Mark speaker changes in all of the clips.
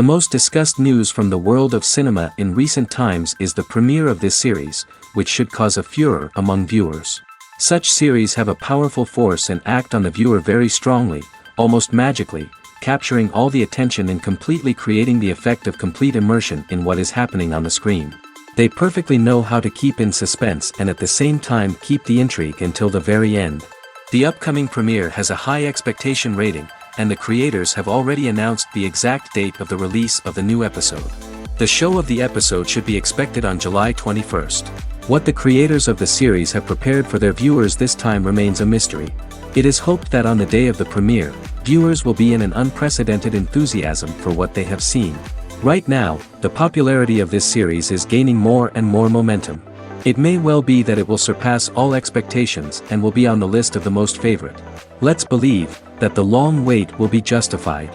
Speaker 1: most discussed news from the world of cinema in recent times is the premiere of this series, which should cause a furor among viewers. Such series have a powerful force and act on the viewer very strongly, almost magically, capturing all the attention and completely creating the effect of complete immersion in what is happening on the screen. They perfectly know how to keep in suspense and at the same time keep the intrigue until the very end. The upcoming premiere has a high expectation rating, and the creators have already announced the exact date of the release of the new episode. The show of the episode should be expected on July 21st. What the creators of the series have prepared for their viewers this time remains a mystery. It is hoped that on the day of the premiere, viewers will be in an unprecedented enthusiasm for what they have seen. Right now, the popularity of this series is gaining more and more momentum. It may well be that it will surpass all expectations and will be on the list of the most favorite. Let's believe that the long wait will be justified.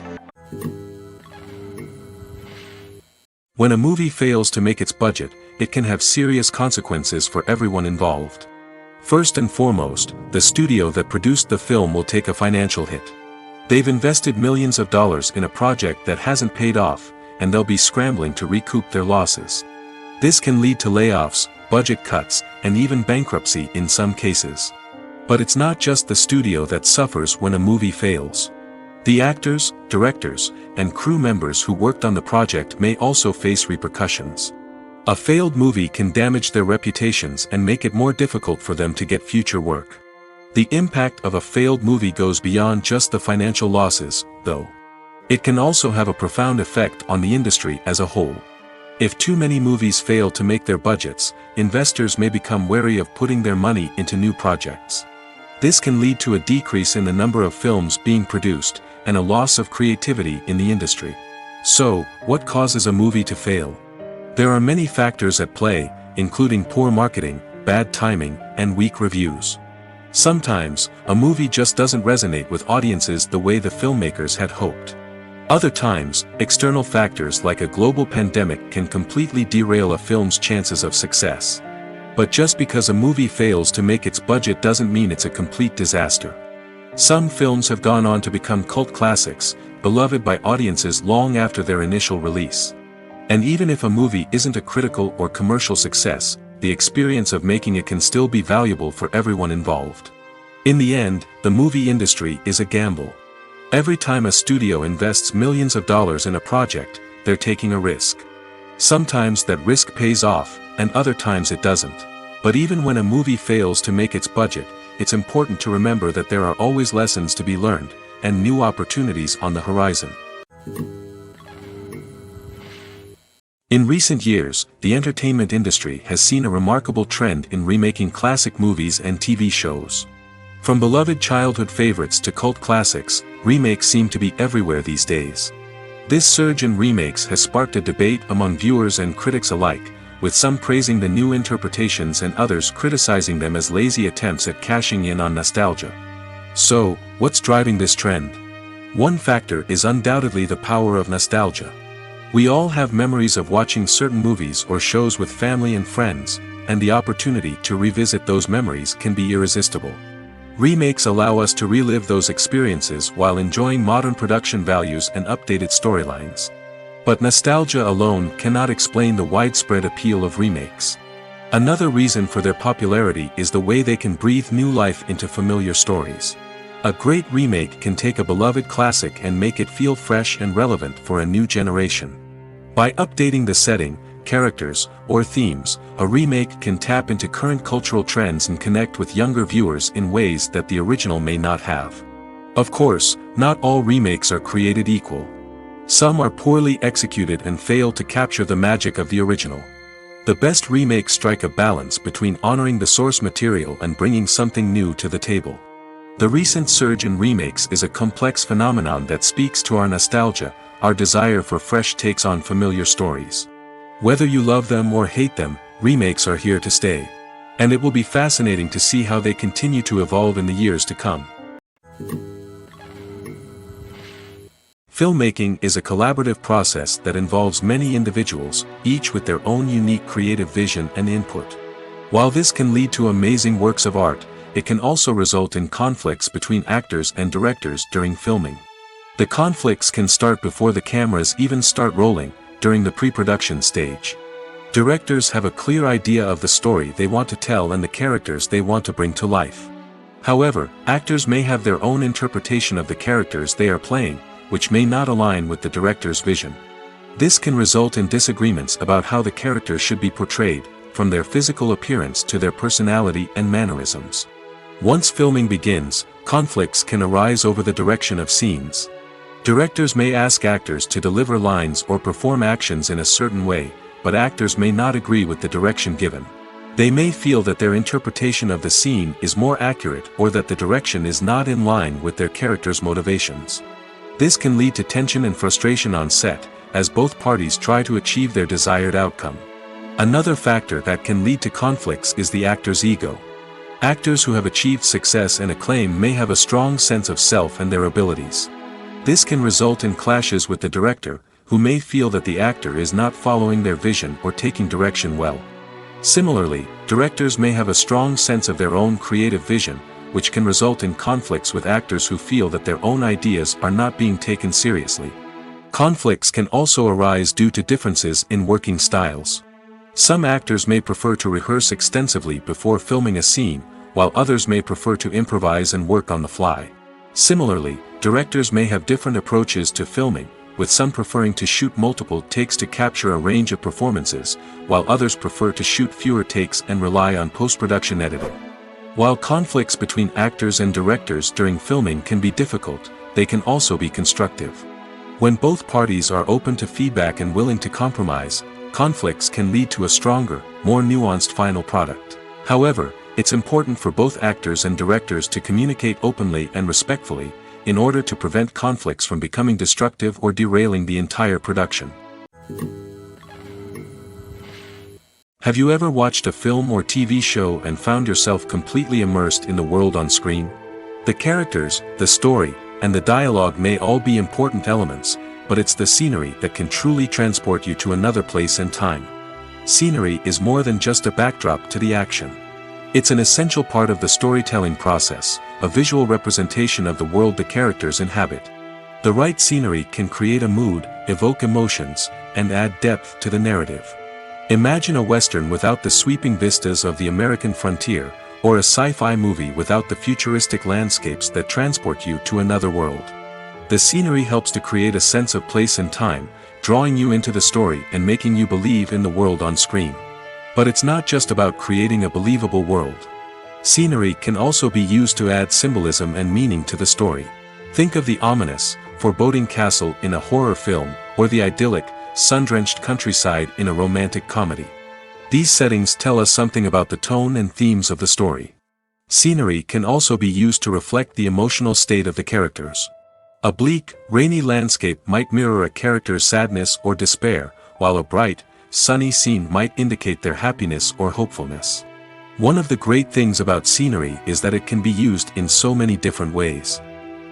Speaker 2: When a movie fails to make its budget, it can have serious consequences for everyone involved. First and foremost, the studio that produced the film will take a financial hit. They've invested millions of dollars in a project that hasn't paid off, and they'll be scrambling to recoup their losses. This can lead to layoffs, budget cuts, and even bankruptcy in some cases. But it's not just the studio that suffers when a movie fails. The actors, directors, and crew members who worked on the project may also face repercussions. A failed movie can damage their reputations and make it more difficult for them to get future work. The impact of a failed movie goes beyond just the financial losses, though. It can also have a profound effect on the industry as a whole. If too many movies fail to make their budgets, investors may become wary of putting their money into new projects. This can lead to a decrease in the number of films being produced, and a loss of creativity in the industry. So, what causes a movie to fail? There are many factors at play, including poor marketing, bad timing, and weak reviews. Sometimes, a movie just doesn't resonate with audiences the way the filmmakers had hoped. Other times, external factors like a global pandemic can completely derail a film's chances of success. But just because a movie fails to make its budget doesn't mean it's a complete disaster. Some films have gone on to become cult classics, beloved by audiences long after their initial release. And even if a movie isn't a critical or commercial success, the experience of making it can still be valuable for everyone involved. In the end, the movie industry is a gamble. Every time a studio invests millions of dollars in a project, they're taking a risk. Sometimes that risk pays off, and other times it doesn't. But even when a movie fails to make its budget, it's important to remember that there are always lessons to be learned, and new opportunities on the horizon. In recent years, the entertainment industry has seen a remarkable trend in remaking classic movies and TV shows. From beloved childhood favorites to cult classics, remakes seem to be everywhere these days. This surge in remakes has sparked a debate among viewers and critics alike, with some praising the new interpretations and others criticizing them as lazy attempts at cashing in on nostalgia. So, what's driving this trend? One factor is undoubtedly the power of nostalgia. We all have memories of watching certain movies or shows with family and friends, and the opportunity to revisit those memories can be irresistible. Remakes allow us to relive those experiences while enjoying modern production values and updated storylines. But nostalgia alone cannot explain the widespread appeal of remakes. Another reason for their popularity is the way they can breathe new life into familiar stories. A great remake can take a beloved classic and make it feel fresh and relevant for a new generation. By updating the setting, characters, or themes, a remake can tap into current cultural trends and connect with younger viewers in ways that the original may not have. Of course, not all remakes are created equal. Some are poorly executed and fail to capture the magic of the original. The best remakes strike a balance between honoring the source material and bringing something new to the table. The recent surge in remakes is a complex phenomenon that speaks to our nostalgia, our desire for fresh takes on familiar stories. Whether you love them or hate them, remakes are here to stay. And it will be fascinating to see how they continue to evolve in the years to come. Filmmaking is a collaborative process that involves many individuals, each with their own unique creative vision and input. While this can lead to amazing works of art, it can also result in conflicts between actors and directors during filming. The conflicts can start before the cameras even start rolling, during the pre-production stage. Directors have a clear idea of the story they want to tell and the characters they want to bring to life. However, actors may have their own interpretation of the characters they are playing, which may not align with the director's vision. This can result in disagreements about how the characters should be portrayed, from their physical appearance to their personality and mannerisms. Once filming begins, conflicts can arise over the direction of scenes. Directors may ask actors to deliver lines or perform actions in a certain way, but actors may not agree with the direction given. They may feel that their interpretation of the scene is more accurate or that the direction is not in line with their character's motivations. This can lead to tension and frustration on set, as both parties try to achieve their desired outcome. Another factor that can lead to conflicts is the actor's ego. Actors who have achieved success and acclaim may have a strong sense of self and their abilities. This can result in clashes with the director, who may feel that the actor is not following their vision or taking direction well. Similarly, directors may have a strong sense of their own creative vision, which can result in conflicts with actors who feel that their own ideas are not being taken seriously. Conflicts can also arise due to differences in working styles. Some actors may prefer to rehearse extensively before filming a scene, while others may prefer to improvise and work on the fly. Similarly, directors may have different approaches to filming, with some preferring to shoot multiple takes to capture a range of performances, while others prefer to shoot fewer takes and rely on post-production editing. While conflicts between actors and directors during filming can be difficult, they can also be constructive. When both parties are open to feedback and willing to compromise, conflicts can lead to a stronger, more nuanced final product. However, it's important for both actors and directors to communicate openly and respectfully, in order to prevent conflicts from becoming destructive or derailing the entire production. Have you ever watched a film or TV show and found yourself completely immersed in the world on screen? The characters, the story, and the dialogue may all be important elements, but it's the scenery that can truly transport you to another place and time. Scenery is more than just a backdrop to the action. It's an essential part of the storytelling process, a visual representation of the world the characters inhabit. The right scenery can create a mood, evoke emotions, and add depth to the narrative. Imagine a western without the sweeping vistas of the American frontier, or a sci-fi movie without the futuristic landscapes that transport you to another world. The scenery helps to create a sense of place and time, drawing you into the story and making you believe in the world on screen. But it's not just about creating a believable world. Scenery can also be used to add symbolism and meaning to the story. Think of the ominous, foreboding castle in a horror film, or the idyllic, sun-drenched countryside in a romantic comedy. These settings tell us something about the tone and themes of the story. Scenery can also be used to reflect the emotional state of the characters. A bleak, rainy landscape might mirror a character's sadness or despair, while a bright, sunny scene might indicate their happiness or hopefulness. One of the great things about scenery is that it can be used in so many different ways.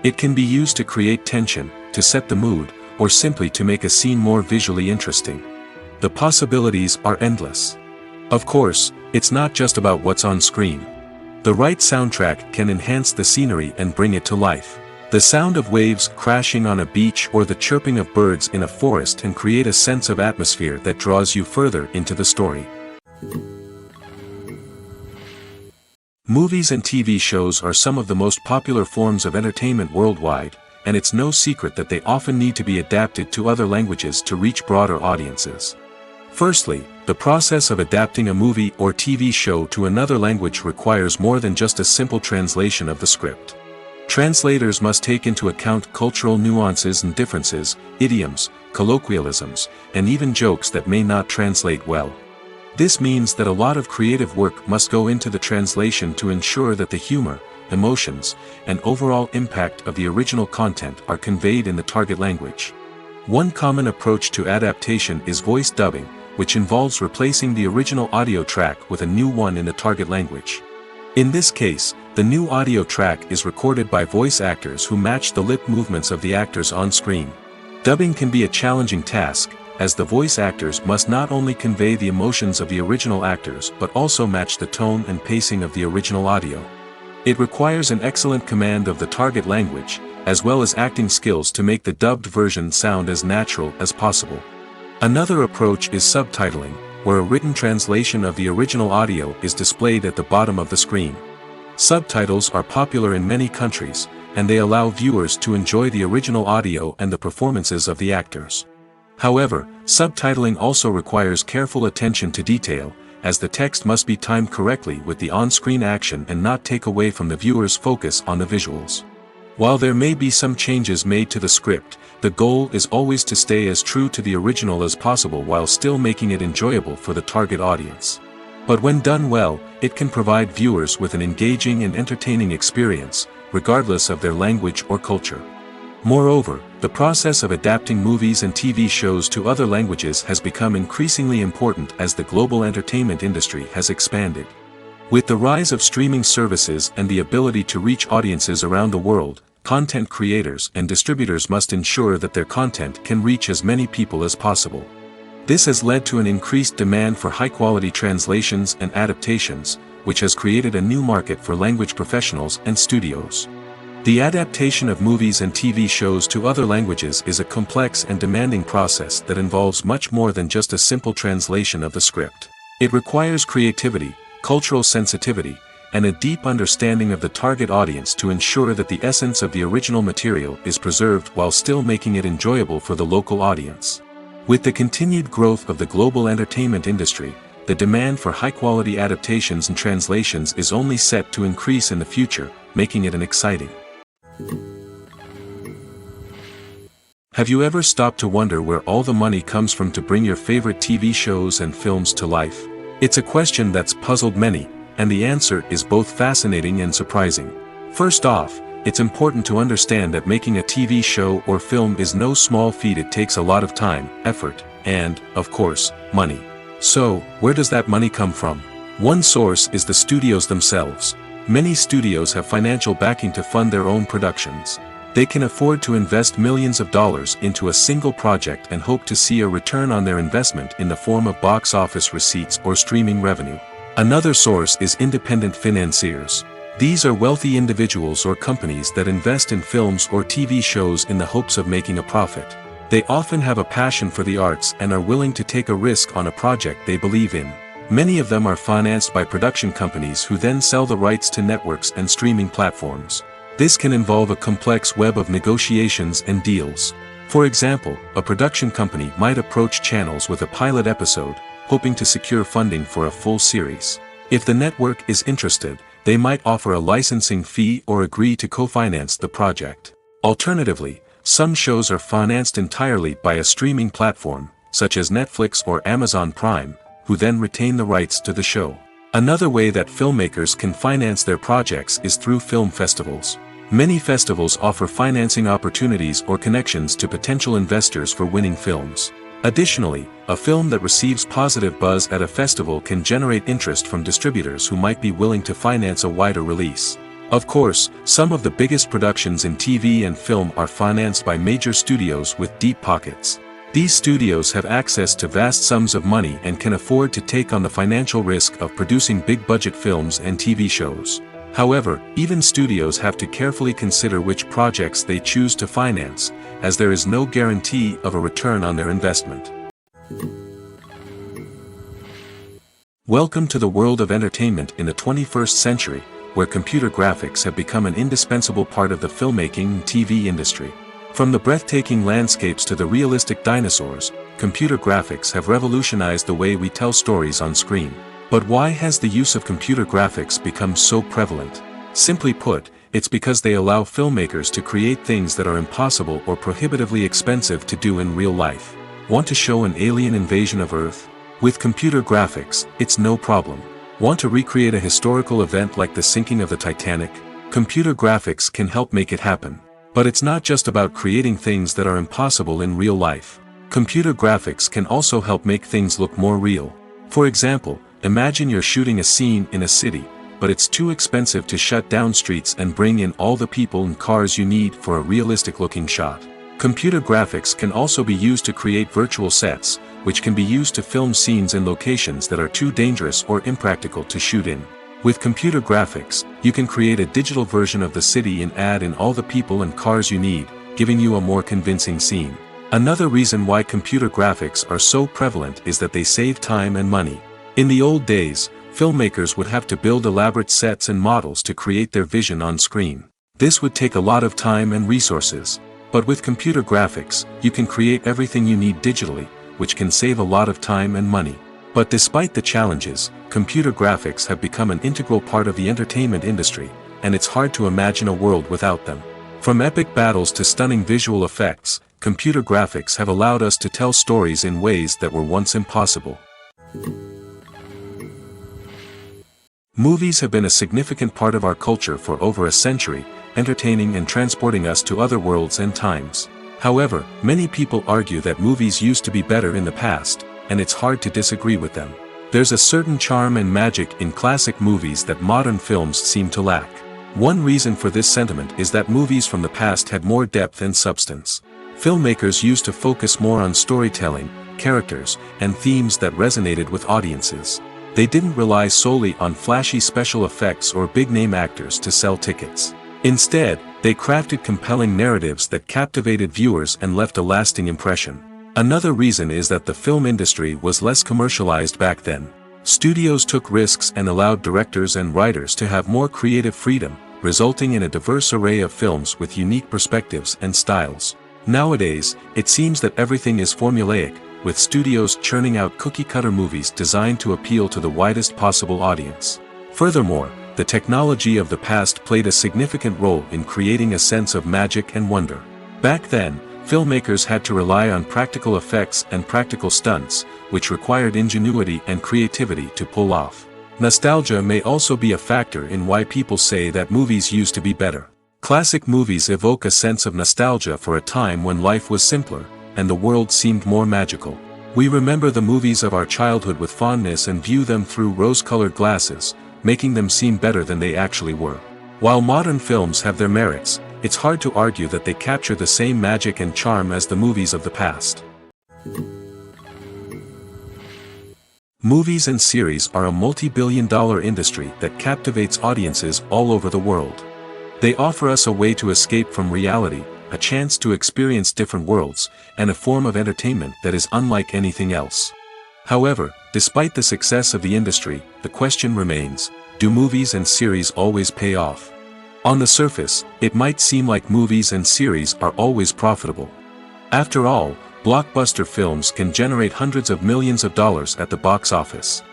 Speaker 2: It can be used to create tension, to set the mood, or simply to make a scene more visually interesting. The possibilities are endless. Of course, it's not just about what's on screen. The right soundtrack can enhance the scenery and bring it to life. The sound of waves crashing on a beach or the chirping of birds in a forest can create a sense of atmosphere that draws you further into the story. Movies and TV shows are some of the most popular forms of entertainment worldwide, and it's no secret that they often need to be adapted to other languages to reach broader audiences. Firstly, the process of adapting a movie or TV show to another language requires more than just a simple translation of the script. Translators must take into account cultural nuances and differences, idioms, colloquialisms, and even jokes that may not translate well. This means that a lot of creative work must go into the translation to ensure that the humor, emotions, and overall impact of the original content are conveyed in the target language. One common approach to adaptation is voice dubbing, which involves replacing the original audio track with a new one in the target language. In this case, the new audio track is recorded by voice actors who match the lip movements of the actors on screen. Dubbing can be a challenging task, as the voice actors must not only convey the emotions of the original actors but also match the tone and pacing of the original audio. It requires an excellent command of the target language, as well as acting skills to make the dubbed version sound as natural as possible. Another approach is subtitling, where a written translation of the original audio is displayed at the bottom of the screen. Subtitles are popular in many countries, and they allow viewers to enjoy the original audio and the performances of the actors. However, subtitling also requires careful attention to detail, as the text must be timed correctly with the on-screen action and not take away from the viewer's focus on the visuals. While there may be some changes made to the script, the goal is always to stay as true to the original as possible while still making it enjoyable for the target audience. But when done well, it can provide viewers with an engaging and entertaining experience, regardless of their language or culture. Moreover, the process of adapting movies and TV shows to other languages has become increasingly important as the global entertainment industry has expanded. With the rise of streaming services and the ability to reach audiences around the world, content creators and distributors must ensure that their content can reach as many people as possible. This has led to an increased demand for high-quality translations and adaptations, which has created a new market for language professionals and studios. The adaptation of movies and TV shows to other languages is a complex and demanding process that involves much more than just a simple translation of the script. It requires creativity, cultural sensitivity, and a deep understanding of the target audience to ensure that the essence of the original material is preserved while still making it enjoyable for the local audience. With the continued growth of the global entertainment industry, the demand for high-quality adaptations and translations is only set to increase in the future, making it an exciting. Have you ever stopped to wonder where all the money comes from to bring your favorite TV shows and films to life? It's a question that's puzzled many, and the answer is both fascinating and surprising. First off, it's important to understand that making a TV show or film is no small feat. It takes a lot of time, effort, and, of course, money. So, where does that money come from? One source is the studios themselves. Many studios have financial backing to fund their own productions. They can afford to invest millions of dollars into a single project and hope to see a return on their investment in the form of box office receipts or streaming revenue. Another source is independent financiers. These are wealthy individuals or companies that invest in films or TV shows in the hopes of making a profit. They often have a passion for the arts and are willing to take a risk on a project they believe in. Many of them are financed by production companies who then sell the rights to networks and streaming platforms. This can involve a complex web of negotiations and deals. For example, a production company might approach channels with a pilot episode, hoping to secure funding for a full series. If the network is interested, they might offer a licensing fee or agree to co-finance the project. Alternatively, some shows are financed entirely by a streaming platform, such as Netflix or Amazon Prime, who then retain the rights to the show. Another way that filmmakers can finance their projects is through film festivals. Many festivals offer financing opportunities or connections to potential investors for winning films. Additionally, a film that receives positive buzz at a festival can generate interest from distributors who might be willing to finance a wider release. Of course, some of the biggest productions in TV and film are financed by major studios with deep pockets. These studios have access to vast sums of money and can afford to take on the financial risk of producing big-budget films and TV shows. However, even studios have to carefully consider which projects they choose to finance, as there is no guarantee of a return on their investment. Welcome to the world of entertainment in the 21st century, where computer graphics have become an indispensable part of the filmmaking and TV industry. From the breathtaking landscapes to the realistic dinosaurs, computer graphics have revolutionized the way we tell stories on screen. But why has the use of computer graphics become so prevalent? Simply put, it's because they allow filmmakers to create things that are impossible or prohibitively expensive to do in real life. Want to show an alien invasion of Earth? With computer graphics, it's no problem. Want to recreate a historical event like the sinking of the Titanic? Computer graphics can help make it happen. But it's not just about creating things that are impossible in real life. Computer graphics can also help make things look more real. For example, imagine you're shooting a scene in a city, but it's too expensive to shut down streets and bring in all the people and cars you need for a realistic-looking shot. Computer graphics can also be used to create virtual sets, which can be used to film scenes in locations that are too dangerous or impractical to shoot in. With computer graphics, you can create a digital version of the city and add in all the people and cars you need, giving you a more convincing scene. Another reason why computer graphics are so prevalent is that they save time and money. In the old days, filmmakers would have to build elaborate sets and models to create their vision on screen. This would take a lot of time and resources. But with computer graphics, you can create everything you need digitally, which can save a lot of time and money. But despite the challenges, computer graphics have become an integral part of the entertainment industry, and it's hard to imagine a world without them. From epic battles to stunning visual effects, computer graphics have allowed us to tell stories in ways that were once impossible. Movies have been a significant part of our culture for over a century, entertaining and transporting us to other worlds and times. However, many people argue that movies used to be better in the past, and it's hard to disagree with them. There's a certain charm and magic in classic movies that modern films seem to lack. One reason for this sentiment is that movies from the past had more depth and substance. Filmmakers used to focus more on storytelling, characters, and themes that resonated with audiences. They didn't rely solely on flashy special effects or big-name actors to sell tickets. Instead, they crafted compelling narratives that captivated viewers and left a lasting impression. Another reason is that the film industry was less commercialized back then. Studios took risks and allowed directors and writers to have more creative freedom, resulting in a diverse array of films with unique perspectives and styles. Nowadays, it seems that everything is formulaic, with studios churning out cookie-cutter movies designed to appeal to the widest possible audience. Furthermore, the technology of the past played a significant role in creating a sense of magic and wonder. Back then, filmmakers had to rely on practical effects and practical stunts, which required ingenuity and creativity to pull off. Nostalgia may also be a factor in why people say that movies used to be better. Classic movies evoke a sense of nostalgia for a time when life was simpler, and the world seemed more magical. We remember the movies of our childhood with fondness and view them through rose-colored glasses, making them seem better than they actually were. While modern films have their merits, it's hard to argue that they capture the same magic and charm as the movies of the past. Movies and series are a multi-billion-dollar industry that captivates audiences all over the world. They offer us a way to escape from reality, a chance to experience different worlds, and a form of entertainment that is unlike anything else. However, despite the success of the industry, the question remains, do movies and series always pay off? On the surface, it might seem like movies and series are always profitable. After all, blockbuster films can generate hundreds of millions of dollars at the box office.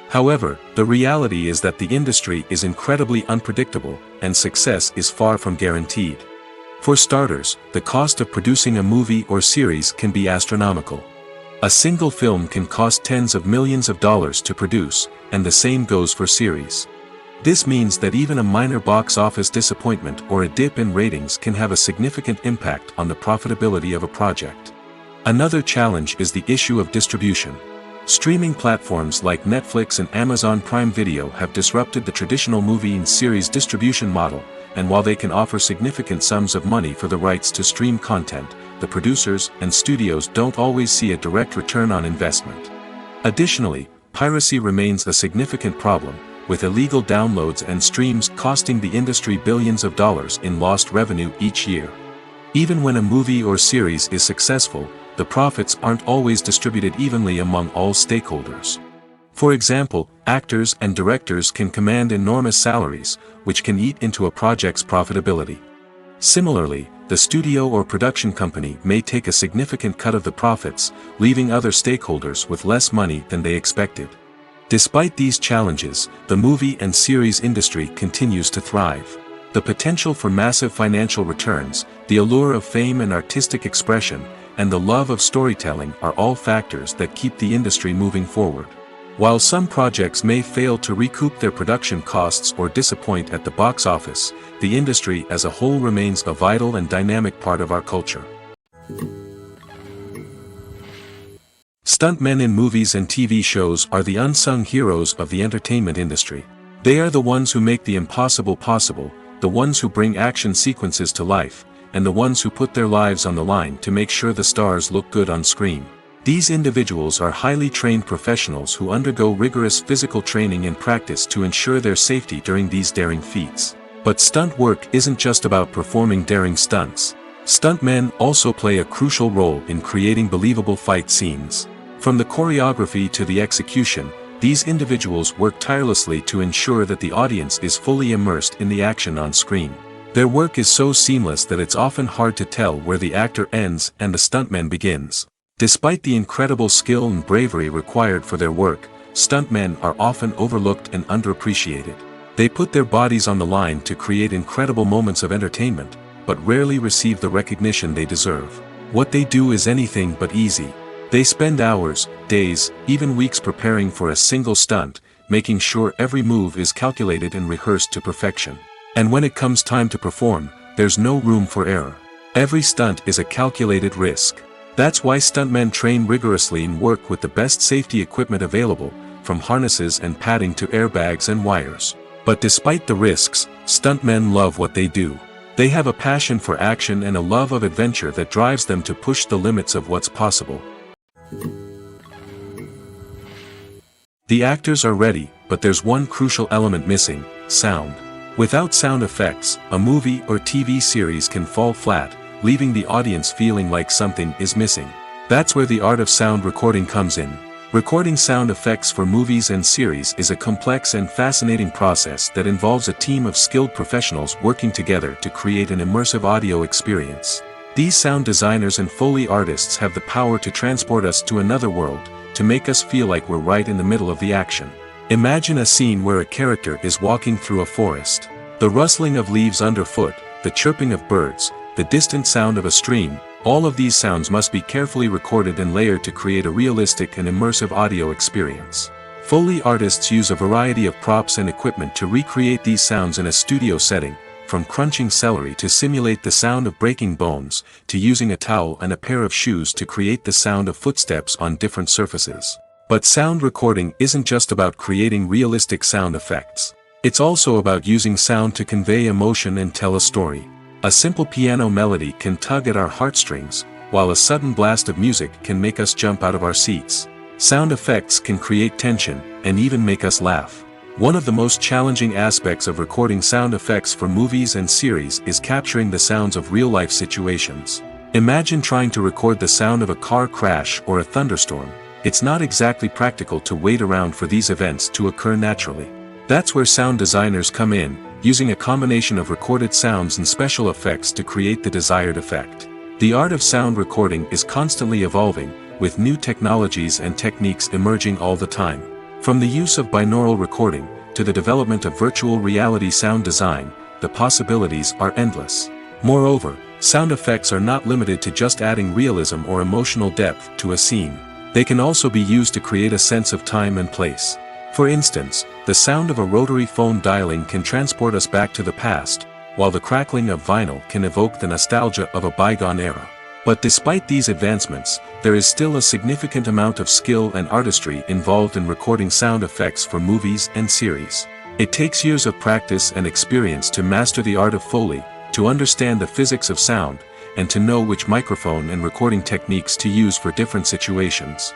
Speaker 2: However, the reality is that the industry is incredibly unpredictable, and success is far from guaranteed. For starters, the cost of producing a movie or series can be astronomical. A single film can cost tens of millions of dollars to produce, and the same goes for series. This means that even a minor box office disappointment or a dip in ratings can have a significant impact on the profitability of a project. Another challenge is the issue of distribution. Streaming platforms like Netflix and Amazon Prime Video have disrupted the traditional movie and series distribution model, and while they can offer significant sums of money for the rights to stream content, the producers and studios don't always see a direct return on investment. Additionally, piracy remains a significant problem, with illegal downloads and streams costing the industry billions of dollars in lost revenue each year. Even when a movie or series is successful, the profits aren't always distributed evenly among all stakeholders. For example, actors and directors can command enormous salaries, which can eat into a project's profitability. Similarly, the studio or production company may take a significant cut of the profits, leaving other stakeholders with less money than they expected. Despite these challenges, the movie and series industry continues to thrive. The potential for massive financial returns, the allure of fame and artistic expression, and the love of storytelling are all factors that keep the industry moving forward. While some projects may fail to recoup their production costs or disappoint at the box office, the industry as a whole remains a vital and dynamic part of our culture. Stuntmen in movies and TV shows are the unsung heroes of the entertainment industry. They are the ones who make the impossible possible, the ones who bring action sequences to life, and the ones who put their lives on the line to make sure the stars look good on screen. These individuals are highly trained professionals who undergo rigorous physical training and practice to ensure their safety during these daring feats. But stunt work isn't just about performing daring stunts. Stuntmen also play a crucial role in creating believable fight scenes. From the choreography to the execution, these individuals work tirelessly to ensure that the audience is fully immersed in the action on screen. Their work is so seamless that it's often hard to tell where the actor ends and the stuntman begins. Despite the incredible skill and bravery required for their work, stuntmen are often overlooked and underappreciated. They put their bodies on the line to create incredible moments of entertainment, but rarely receive the recognition they deserve. What they do is anything but easy. They spend hours, days, even weeks preparing for a single stunt, making sure every move is calculated and rehearsed to perfection. And when it comes time to perform, there's no room for error. Every stunt is a calculated risk. That's why stuntmen train rigorously and work with the best safety equipment available, from harnesses and padding to airbags and wires. But despite the risks, stuntmen love what they do. They have a passion for action and a love of adventure that drives them to push the limits of what's possible. The actors are ready, but there's one crucial element missing: sound. Without sound effects, a movie or TV series can fall flat, leaving the audience feeling like something is missing. That's where the art of sound recording comes in. Recording sound effects for movies and series is a complex and fascinating process that involves a team of skilled professionals working together to create an immersive audio experience. These sound designers and Foley artists have the power to transport us to another world, to make us feel like we're right in the middle of the action. Imagine a scene where a character is walking through a forest. The rustling of leaves underfoot, the chirping of birds, the distant sound of a stream, all of these sounds must be carefully recorded and layered to create a realistic and immersive audio experience. Foley artists use a variety of props and equipment to recreate these sounds in a studio setting, from crunching celery to simulate the sound of breaking bones, to using a towel and a pair of shoes to create the sound of footsteps on different surfaces. But sound recording isn't just about creating realistic sound effects. It's also about using sound to convey emotion and tell a story. A simple piano melody can tug at our heartstrings, while a sudden blast of music can make us jump out of our seats. Sound effects can create tension, and even make us laugh. One of the most challenging aspects of recording sound effects for movies and series is capturing the sounds of real-life situations. Imagine trying to record the sound of a car crash or a thunderstorm. It's not exactly practical to wait around for these events to occur naturally. That's where sound designers come in, using a combination of recorded sounds and special effects to create the desired effect. The art of sound recording is constantly evolving, with new technologies and techniques emerging all the time. From the use of binaural recording, to the development of virtual reality sound design, the possibilities are endless. Moreover, sound effects are not limited to just adding realism or emotional depth to a scene. They can also be used to create a sense of time and place. For instance, the sound of a rotary phone dialing can transport us back to the past, while the crackling of vinyl can evoke the nostalgia of a bygone era. But despite these advancements, there is still a significant amount of skill and artistry involved in recording sound effects for movies and series. It takes years of practice and experience to master the art of Foley, to understand the physics of sound, and to know which microphone and recording techniques to use for different situations.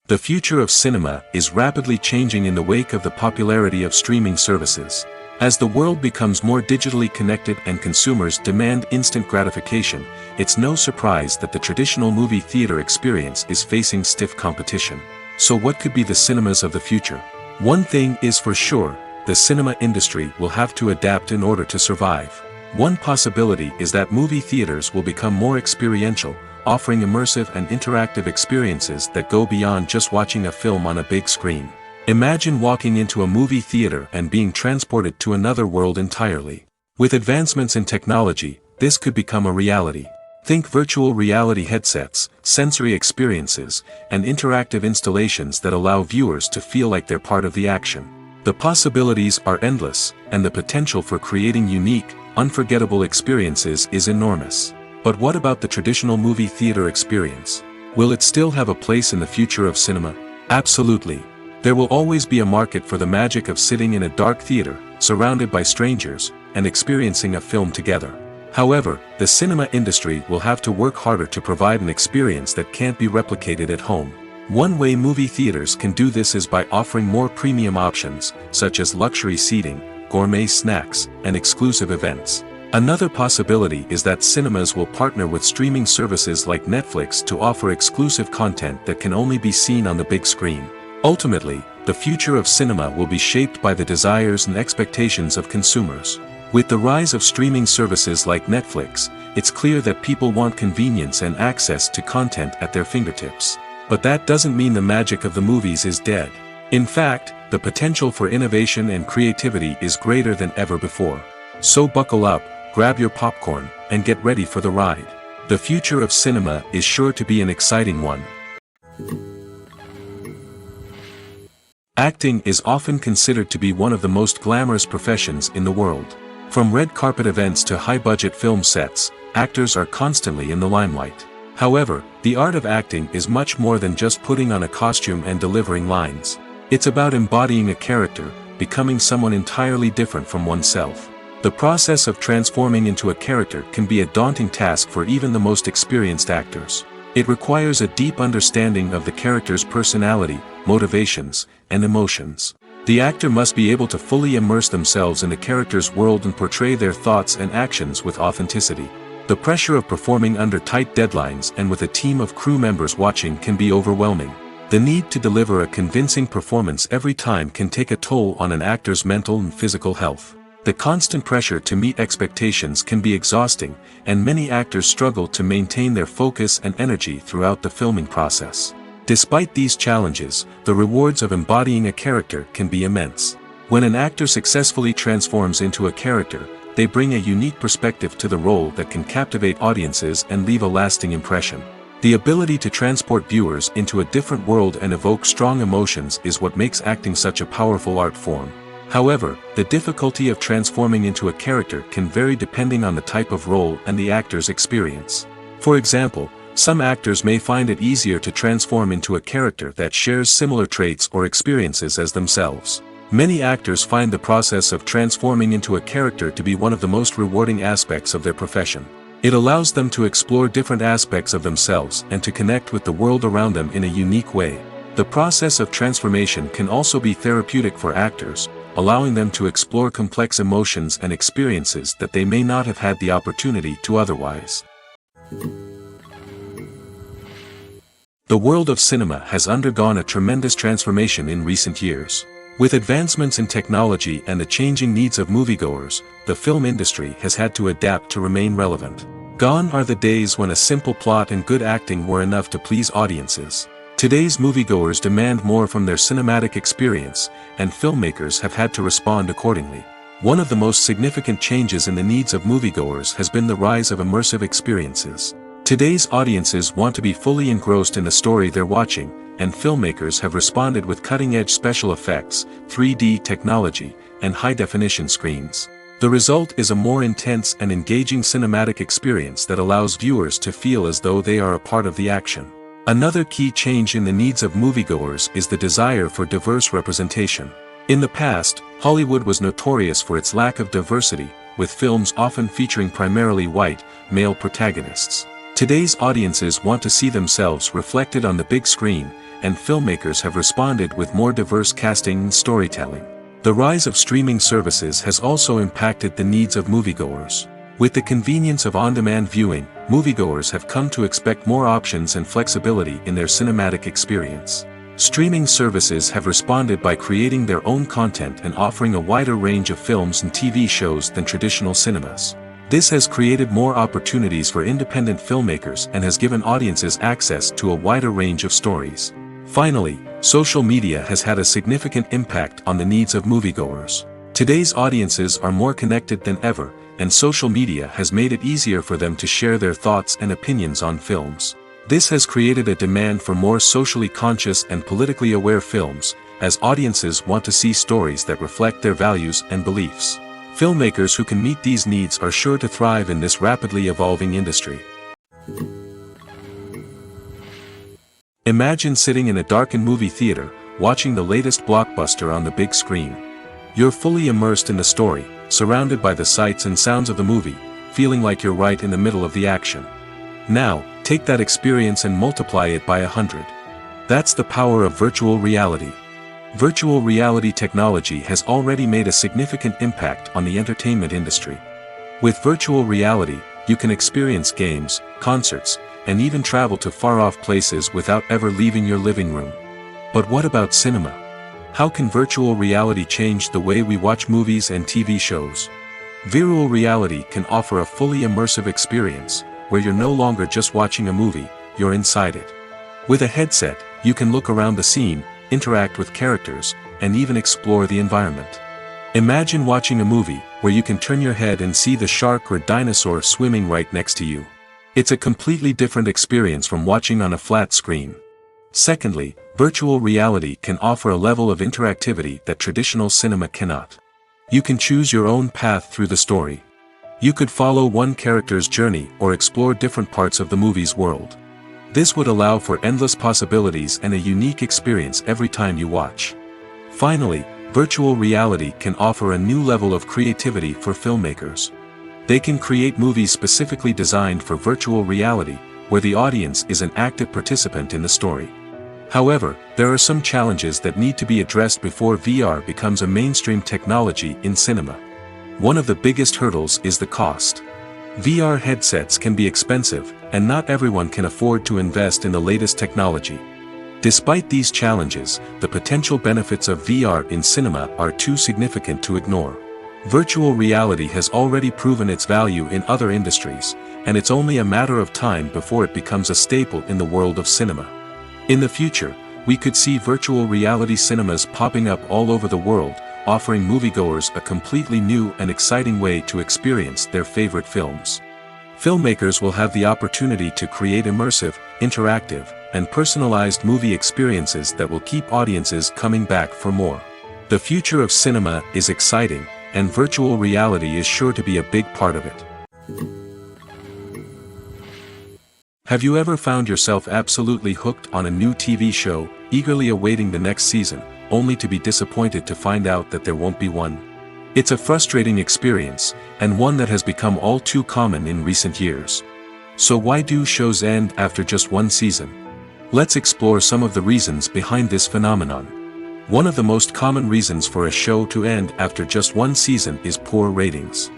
Speaker 2: The future of cinema is rapidly changing in the wake of the popularity of streaming services. As the world becomes more digitally connected and consumers demand instant gratification, it's no surprise that the traditional movie theater experience is facing stiff competition. So what could be the cinemas of the future? One thing is for sure: the cinema industry will have to adapt in order to survive. One possibility is that movie theaters will become more experiential, offering immersive and interactive experiences that go beyond just watching a film on a big screen. Imagine walking into a movie theater and being transported to another world entirely. With advancements in technology, this could become a reality. Think virtual reality headsets, sensory experiences, and interactive installations that allow viewers to feel like they're part of the action. The possibilities are endless, and the potential for creating unique, unforgettable experiences is enormous. But what about the traditional movie theater experience? Will it still have a place in the future of cinema? Absolutely. There will always be a market for the magic of sitting in a dark theater, surrounded by strangers, and experiencing a film together. However, the cinema industry will have to work harder to provide an experience that can't be replicated at home. One way movie theaters can do this is by offering more premium options, such as luxury seating, gourmet snacks, and exclusive events. Another possibility is that cinemas will partner with streaming services like Netflix to offer exclusive content that can only be seen on the big screen. Ultimately, the future of cinema will be shaped by the desires and expectations of consumers. With the rise of streaming services like Netflix, it's clear that people want convenience and access to content at their fingertips. But that doesn't mean the magic of the movies is dead. In fact, the potential for innovation and creativity is greater than ever before. So buckle up, grab your popcorn, and get ready for the ride. The future of cinema is sure to be an exciting one. Acting is often considered to be one of the most glamorous professions in the world. From red carpet events to high-budget film sets, actors are constantly in the limelight. However, the art of acting is much more than just putting on a costume and delivering lines. It's about embodying a character, becoming someone entirely different from oneself. The process of transforming into a character can be a daunting task for even the most experienced actors. It requires a deep understanding of the character's personality, motivations, and emotions. The actor must be able to fully immerse themselves in the character's world and portray their thoughts and actions with authenticity. The pressure of performing under tight deadlines and with a team of crew members watching can be overwhelming. The need to deliver a convincing performance every time can take a toll on an actor's mental and physical health. The constant pressure to meet expectations can be exhausting, and many actors struggle to maintain their focus and energy throughout the filming process. Despite these challenges, the rewards of embodying a character can be immense. When an actor successfully transforms into a character, they bring a unique perspective to the role that can captivate audiences and leave a lasting impression. The ability to transport viewers into a different world and evoke strong emotions is what makes acting such a powerful art form. However, the difficulty of transforming into a character can vary depending on the type of role and the actor's experience. For example, some actors may find it easier to transform into a character that shares similar traits or experiences as themselves. Many actors find the process of transforming into a character to be one of the most rewarding aspects of their profession. It allows them to explore different aspects of themselves and to connect with the world around them in a unique way. The process of transformation can also be therapeutic for actors, allowing them to explore complex emotions and experiences that they may not have had the opportunity to otherwise. The world of cinema has undergone a tremendous transformation in recent years. With advancements in technology and the changing needs of moviegoers, the film industry has had to adapt to remain relevant. Gone are the days when a simple plot and good acting were enough to please audiences. Today's moviegoers demand more from their cinematic experience, and filmmakers have had to respond accordingly. One of the most significant changes in the needs of moviegoers has been the rise of immersive experiences. Today's audiences want to be fully engrossed in the story they're watching, and filmmakers have responded with cutting-edge special effects, 3D technology, and high-definition screens. The result is a more intense and engaging cinematic experience that allows viewers to feel as though they are a part of the action. Another key change in the needs of moviegoers is the desire for diverse representation. In the past, Hollywood was notorious for its lack of diversity, with films often featuring primarily white, male protagonists. Today's audiences want to see themselves reflected on the big screen, and filmmakers have responded with more diverse casting and storytelling. The rise of streaming services has also impacted the needs of moviegoers. With the convenience of on-demand viewing, moviegoers have come to expect more options and flexibility in their cinematic experience. Streaming services have responded by creating their own content and offering a wider range of films and TV shows than traditional cinemas. This has created more opportunities for independent filmmakers and has given audiences access to a wider range of stories. Finally, social media has had a significant impact on the needs of moviegoers. Today's audiences are more connected than ever, and social media has made it easier for them to share their thoughts and opinions on films. This has created a demand for more socially conscious and politically aware films, as audiences want to see stories that reflect their values and beliefs. Filmmakers who can meet these needs are sure to thrive in this rapidly evolving industry. Imagine sitting in a darkened movie theater, watching the latest blockbuster on the big screen. You're fully immersed in the story, surrounded by the sights and sounds of the movie, feeling like you're right in the middle of the action. Now, take that experience and multiply it by 100. That's the power of virtual reality. Virtual reality technology has already made a significant impact on the entertainment industry. With virtual reality, you can experience games, concerts, and even travel to far-off places without ever leaving your living room. But what about cinema? How can virtual reality change the way we watch movies and TV shows? Virtual reality can offer a fully immersive experience, where you're no longer just watching a movie, you're inside it. With a headset, you can look around the scene, interact with characters, and even explore the environment. Imagine watching a movie, where you can turn your head and see the shark or dinosaur swimming right next to you. It's a completely different experience from watching on a flat screen. Secondly, virtual reality can offer a level of interactivity that traditional cinema cannot. You can choose your own path through the story. You could follow one character's journey or explore different parts of the movie's world. This would allow for endless possibilities and a unique experience every time you watch. Finally, virtual reality can offer a new level of creativity for filmmakers. They can create movies specifically designed for virtual reality, where the audience is an active participant in the story. However, there are some challenges that need to be addressed before VR becomes a mainstream technology in cinema. One of the biggest hurdles is the cost. VR headsets can be expensive, and not everyone can afford to invest in the latest technology. Despite these challenges, the potential benefits of VR in cinema are too significant to ignore. Virtual reality has already proven its value in other industries, and it's only a matter of time before it becomes a staple in the world of cinema. In the future, we could see virtual reality cinemas popping up all over the world, offering moviegoers a completely new and exciting way to experience their favorite films. Filmmakers will have the opportunity to create immersive, interactive, and personalized movie experiences that will keep audiences coming back for more. The future of cinema is exciting, and virtual reality is sure to be a big part of it. Have you ever found yourself absolutely hooked on a new TV show, eagerly awaiting the next season, only to be disappointed to find out that there won't be one? It's a frustrating experience, and one that has become all too common in recent years. So why do shows end after just one season? Let's explore some of the reasons behind this phenomenon. One of the most common reasons for a show to end after just one season is poor ratings.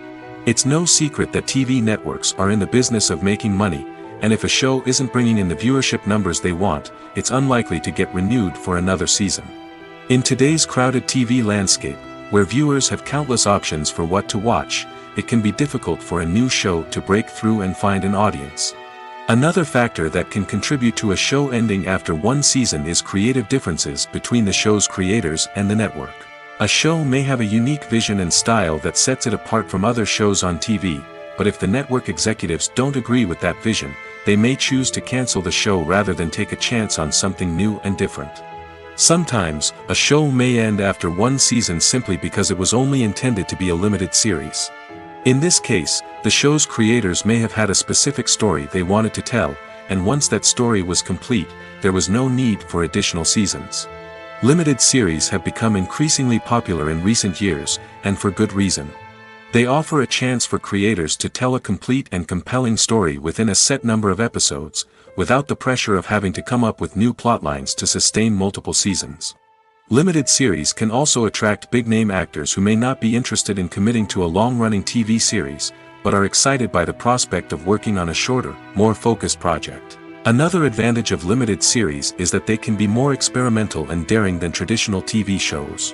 Speaker 2: It's no secret that TV networks are in the business of making money, and if a show isn't bringing in the viewership numbers they want, it's unlikely to get renewed for another season. In today's crowded TV landscape, where viewers have countless options for what to watch, it can be difficult for a new show to break through and find an audience. Another factor that can contribute to a show ending after one season is creative differences between the show's creators and the network. A show may have a unique vision and style that sets it apart from other shows on TV, but if the network executives don't agree with that vision, they may choose to cancel the show rather than take a chance on something new and different. Sometimes, a show may end after one season simply because it was only intended to be a limited series. In this case, the show's creators may have had a specific story they wanted to tell, and once that story was complete, there was no need for additional seasons. Limited series have become increasingly popular in recent years, and for good reason. They offer a chance for creators to tell a complete and compelling story within a set number of episodes, without the pressure of having to come up with new plotlines to sustain multiple seasons. Limited series can also attract big-name actors who may not be interested in committing to a long-running TV series, but are excited by the prospect of working on a shorter, more focused project. Another advantage of limited series is that they can be more experimental and daring than traditional TV shows.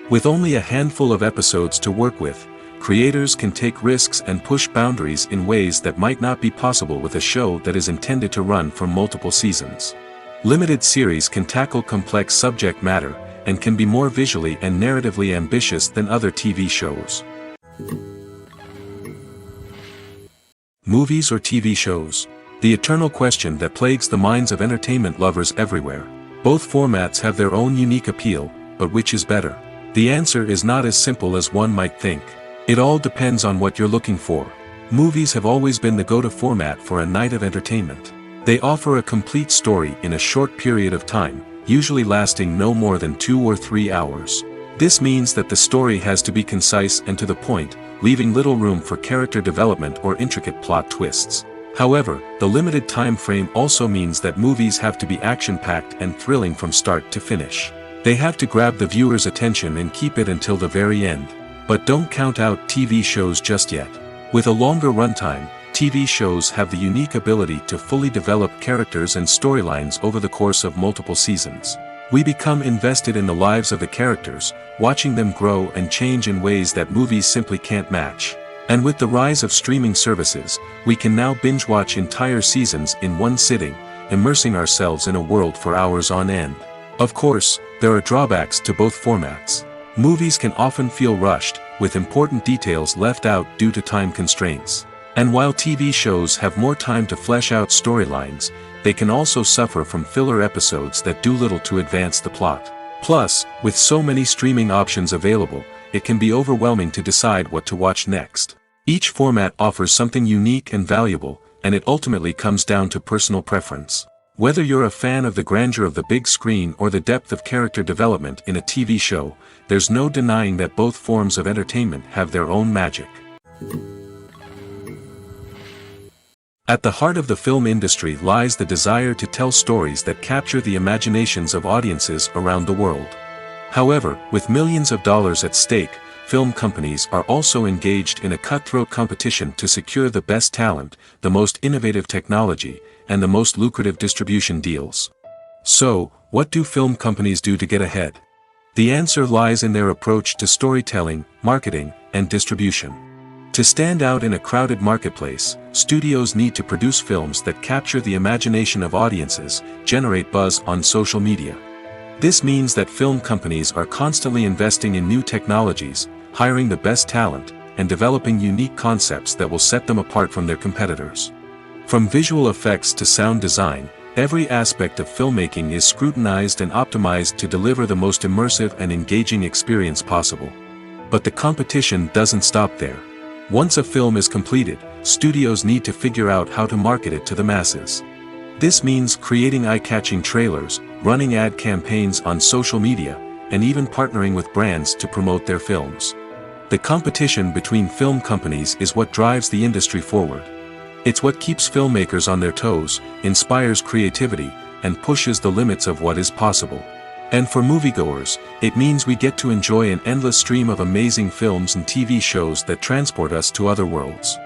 Speaker 2: With only a handful of episodes to work with, creators can take risks and push boundaries in ways that might not be possible with a show that is intended to run for multiple seasons. Limited series can tackle complex subject matter, and can be more visually and narratively ambitious than other TV shows. Movies or TV shows? The eternal question that plagues the minds of entertainment lovers everywhere. Both formats have their own unique appeal, but which is better? The answer is not as simple as one might think. It all depends on what you're looking for. Movies have always been the go-to format for a night of entertainment. They offer a complete story in a short period of time, usually lasting no more than 2 or 3 hours. This means that the story has to be concise and to the point, leaving little room for character development or intricate plot twists. However, the limited time frame also means that movies have to be action-packed and thrilling from start to finish. They have to grab the viewer's attention and keep it until the very end. But don't count out TV shows just yet. With a longer runtime, TV shows have the unique ability to fully develop characters and storylines over the course of multiple seasons. We become invested in the lives of the characters, watching them grow and change in ways that movies simply can't match. And with the rise of streaming services, we can now binge-watch entire seasons in one sitting, immersing ourselves in a world for hours on end. Of course, there are drawbacks to both formats. Movies can often feel rushed, with important details left out due to time constraints. And while TV shows have more time to flesh out storylines, they can also suffer from filler episodes that do little to advance the plot. Plus, with so many streaming options available, it can be overwhelming to decide what to watch next. Each format offers something unique and valuable, and it ultimately comes down to personal preference. Whether you're a fan of the grandeur of the big screen or the depth of character development in a TV show, there's no denying that both forms of entertainment have their own magic. At the heart of the film industry lies the desire to tell stories that capture the imaginations of audiences around the world. However, with millions of dollars at stake, film companies are also engaged in a cutthroat competition to secure the best talent, the most innovative technology, and the most lucrative distribution deals. So, what do film companies do to get ahead? The answer lies in their approach to storytelling, marketing, and distribution. To stand out in a crowded marketplace, studios need to produce films that capture the imagination of audiences, generate buzz on social media. This means that film companies are constantly investing in new technologies, hiring the best talent, and developing unique concepts that will set them apart from their competitors. From visual effects to sound design, every aspect of filmmaking is scrutinized and optimized to deliver the most immersive and engaging experience possible. But the competition doesn't stop there. Once a film is completed, studios need to figure out how to market it to the masses. This means creating eye-catching trailers, running ad campaigns on social media, and even partnering with brands to promote their films. The competition between film companies is what drives the industry forward. It's what keeps filmmakers on their toes, inspires creativity, and pushes the limits of what is possible. And for moviegoers, it means we get to enjoy an endless stream of amazing films and TV shows that transport us to other worlds.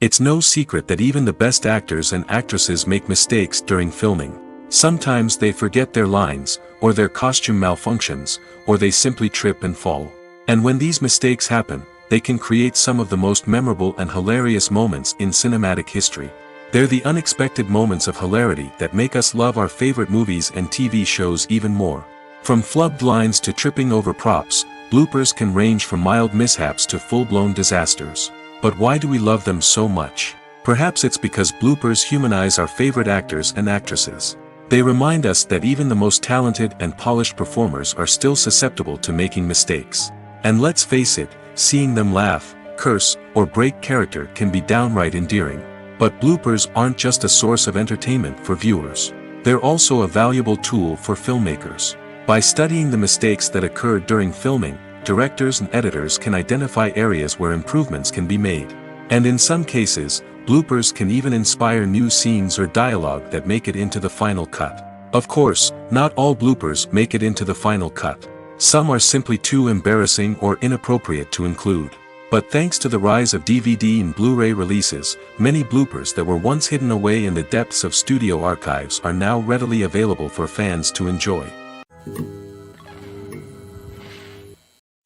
Speaker 2: It's no secret that even the best actors and actresses make mistakes during filming. Sometimes they forget their lines, or their costume malfunctions, or they simply trip and fall. And when these mistakes happen, they can create some of the most memorable and hilarious moments in cinematic history. They're the unexpected moments of hilarity that make us love our favorite movies and TV shows even more. From flubbed lines to tripping over props, bloopers can range from mild mishaps to full-blown disasters. But why do we love them so much? Perhaps it's because bloopers humanize our favorite actors and actresses. They remind us that even the most talented and polished performers are still susceptible to making mistakes. And let's face it, seeing them laugh, curse, or break character can be downright endearing. But bloopers aren't just a source of entertainment for viewers. They're also a valuable tool for filmmakers. By studying the mistakes that occurred during filming, directors and editors can identify areas where improvements can be made. And in some cases, bloopers can even inspire new scenes or dialogue that make it into the final cut. Of course, not all bloopers make it into the final cut. Some are simply too embarrassing or inappropriate to include. But thanks to the rise of DVD and Blu-ray releases, many bloopers that were once hidden away in the depths of studio archives are now readily available for fans to enjoy.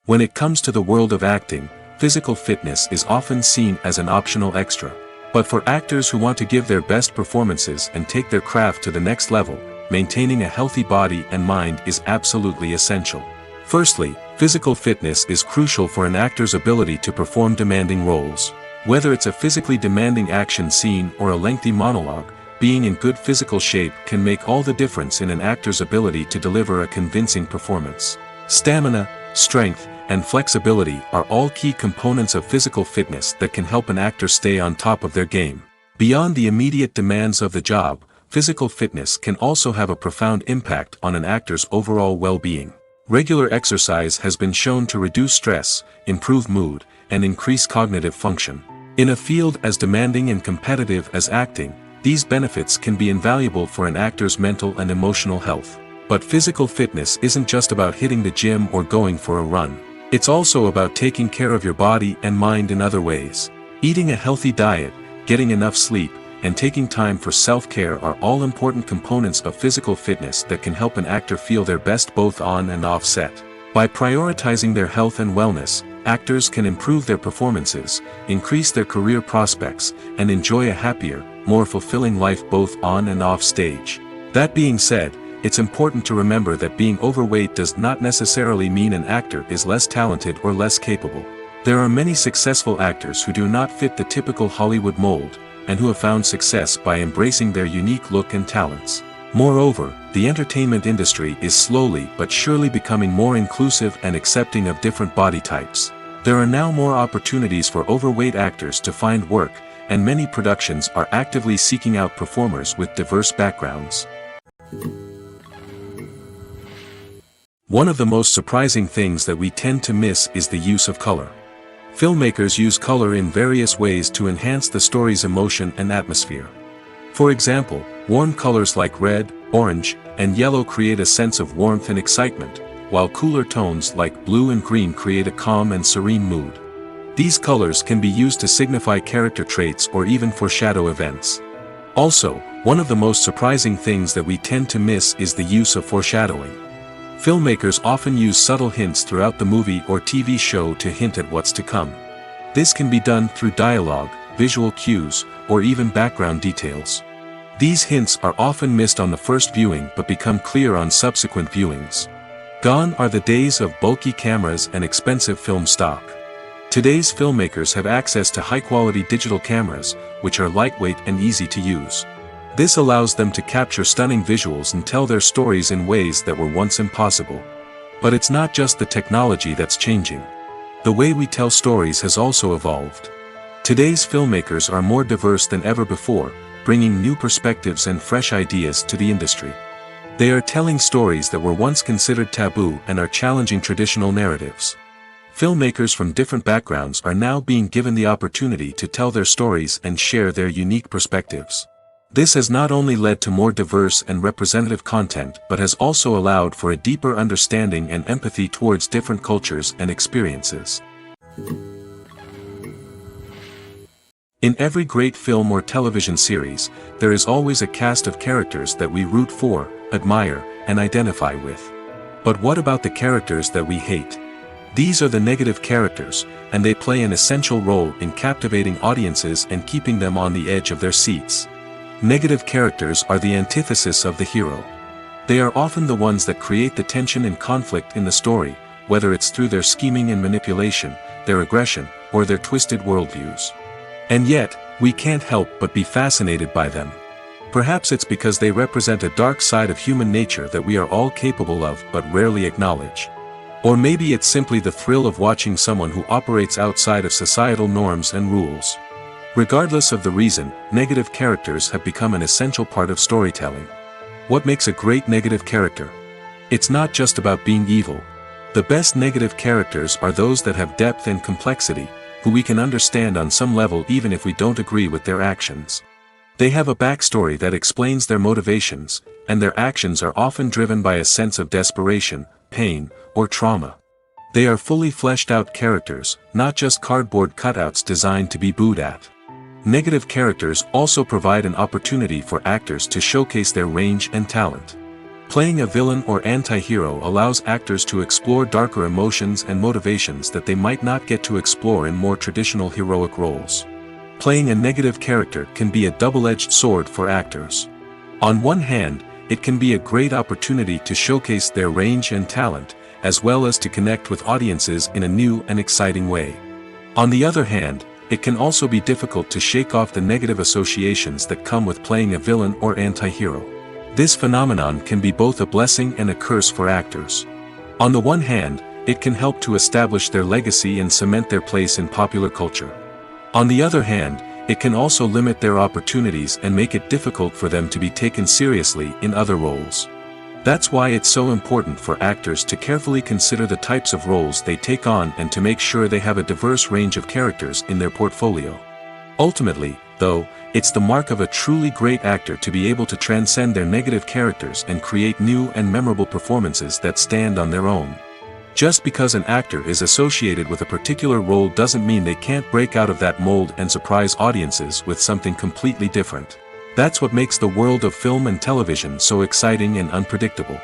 Speaker 2: When it comes to the world of acting, physical fitness is often seen as an optional extra. But for actors who want to give their best performances and take their craft to the next level, maintaining a healthy body and mind is absolutely essential. Firstly, physical fitness is crucial for an actor's ability to perform demanding roles. Whether it's a physically demanding action scene or a lengthy monologue, being in good physical shape can make all the difference in an actor's ability to deliver a convincing performance. Stamina, strength, and flexibility are all key components of physical fitness that can help an actor stay on top of their game. Beyond the immediate demands of the job, physical fitness can also have a profound impact on an actor's overall well-being. Regular exercise has been shown to reduce stress, improve mood, and increase cognitive function. In a field as demanding and competitive as acting, these benefits can be invaluable for an actor's mental and emotional health. But physical fitness isn't just about hitting the gym or going for a run. It's also about taking care of your body and mind in other ways. Eating a healthy diet, getting enough sleep, and taking time for self-care are all important components of physical fitness that can help an actor feel their best both on and off set. By prioritizing their health and wellness, actors can improve their performances, increase their career prospects, and enjoy a happier, more fulfilling life both on and off stage. That being said, it's important to remember that being overweight does not necessarily mean an actor is less talented or less capable. There are many successful actors who do not fit the typical Hollywood mold, and who have found success by embracing their unique look and talents. Moreover, the entertainment industry is slowly but surely becoming more inclusive and accepting of different body types. There are now more opportunities for overweight actors to find work, and many productions are actively seeking out performers with diverse backgrounds. One of the most surprising things that we tend to miss is the use of color. Filmmakers use color in various ways to enhance the story's emotion and atmosphere. For example, warm colors like red, orange, and yellow create a sense of warmth and excitement, while cooler tones like blue and green create a calm and serene mood. These colors can be used to signify character traits or even foreshadow events. Also, one of the most surprising things that we tend to miss is the use of foreshadowing. Filmmakers often use subtle hints throughout the movie or TV show to hint at what's to come. This can be done through dialogue, visual cues, or even background details. These hints are often missed on the first viewing but become clear on subsequent viewings. Gone are the days of bulky cameras and expensive film stock. Today's filmmakers have access to high-quality digital cameras, which are lightweight and easy to use. This allows them to capture stunning visuals and tell their stories in ways that were once impossible. But it's not just the technology that's changing. The way we tell stories has also evolved. Today's filmmakers are more diverse than ever before, bringing new perspectives and fresh ideas to the industry. They are telling stories that were once considered taboo and are challenging traditional narratives. Filmmakers from different backgrounds are now being given the opportunity to tell their stories and share their unique perspectives. This has not only led to more diverse and representative content but has also allowed for a deeper understanding and empathy towards different cultures and experiences. In every great film or television series, there is always a cast of characters that we root for, admire, and identify with. But what about the characters that we hate? These are the negative characters, and they play an essential role in captivating audiences and keeping them on the edge of their seats. Negative characters are the antithesis of the hero. They are often the ones that create the tension and conflict in the story, whether it's through their scheming and manipulation, their aggression, or their twisted worldviews. And yet, we can't help but be fascinated by them. Perhaps it's because they represent a dark side of human nature that we are all capable of but rarely acknowledge. Or maybe it's simply the thrill of watching someone who operates outside of societal norms and rules. Regardless of the reason, negative characters have become an essential part of storytelling. What makes a great negative character? It's not just about being evil. The best negative characters are those that have depth and complexity, who we can understand on some level even if we don't agree with their actions. They have a backstory that explains their motivations, and their actions are often driven by a sense of desperation, pain, or trauma. They are fully fleshed out characters, not just cardboard cutouts designed to be booed at. Negative characters also provide an opportunity for actors to showcase their range and talent. Playing a villain or anti-hero allows actors to explore darker emotions and motivations that they might not get to explore in more traditional heroic roles. Playing a negative character can be a double-edged sword for actors. On one hand, it can be a great opportunity to showcase their range and talent, as well as to connect with audiences in a new and exciting way. On the other hand, it can also be difficult to shake off the negative associations that come with playing a villain or anti-hero. This phenomenon can be both a blessing and a curse for actors. On the one hand, it can help to establish their legacy and cement their place in popular culture. On the other hand, it can also limit their opportunities and make it difficult for them to be taken seriously in other roles. That's why it's so important for actors to carefully consider the types of roles they take on and to make sure they have a diverse range of characters in their portfolio. Ultimately, though, it's the mark of a truly great actor to be able to transcend their negative characters and create new and memorable performances that stand on their own. Just because an actor is associated with a particular role doesn't mean they can't break out of that mold and surprise audiences with something completely different. That's what makes the world of film and television so exciting and unpredictable.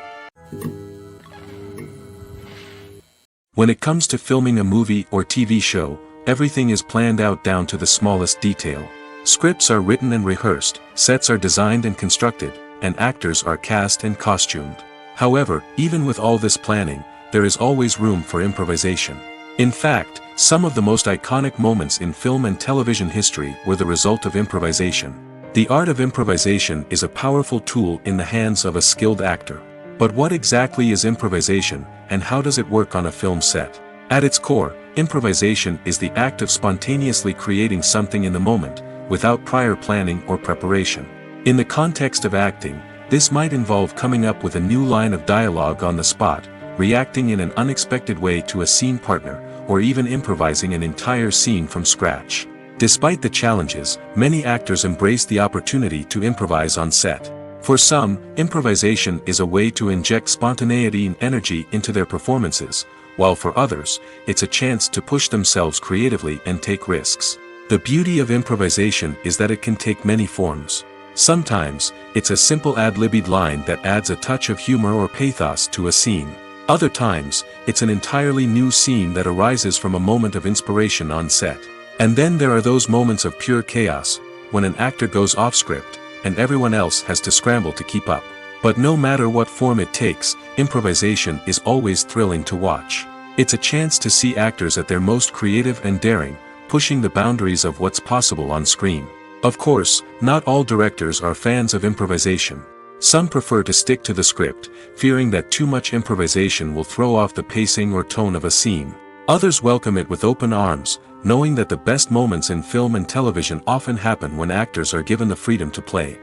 Speaker 2: When it comes to filming a movie or TV show, everything is planned out down to the smallest detail. Scripts are written and rehearsed, sets are designed and constructed, and actors are cast and costumed. However, even with all this planning, there is always room for improvisation. In fact, some of the most iconic moments in film and television history were the result of improvisation. The art of improvisation is a powerful tool in the hands of a skilled actor. But what exactly is improvisation, and how does it work on a film set? At its core, improvisation is the act of spontaneously creating something in the moment, without prior planning or preparation. In the context of acting, this might involve coming up with a new line of dialogue on the spot, reacting in an unexpected way to a scene partner, or even improvising an entire scene from scratch. Despite the challenges, many actors embrace the opportunity to improvise on set. For some, improvisation is a way to inject spontaneity and energy into their performances, while for others, it's a chance to push themselves creatively and take risks. The beauty of improvisation is that it can take many forms. Sometimes, it's a simple ad-libbed line that adds a touch of humor or pathos to a scene. Other times, it's an entirely new scene that arises from a moment of inspiration on set. And then there are those moments of pure chaos, when an actor goes off script, and everyone else has to scramble to keep up. But no matter what form it takes, improvisation is always thrilling to watch. It's a chance to see actors at their most creative and daring, pushing the boundaries of what's possible on screen. Of course, not all directors are fans of improvisation. Some prefer to stick to the script, fearing that too much improvisation will throw off the pacing or tone of a scene. Others welcome it with open arms, knowing that the best moments in film and television often happen when actors are given the freedom to play.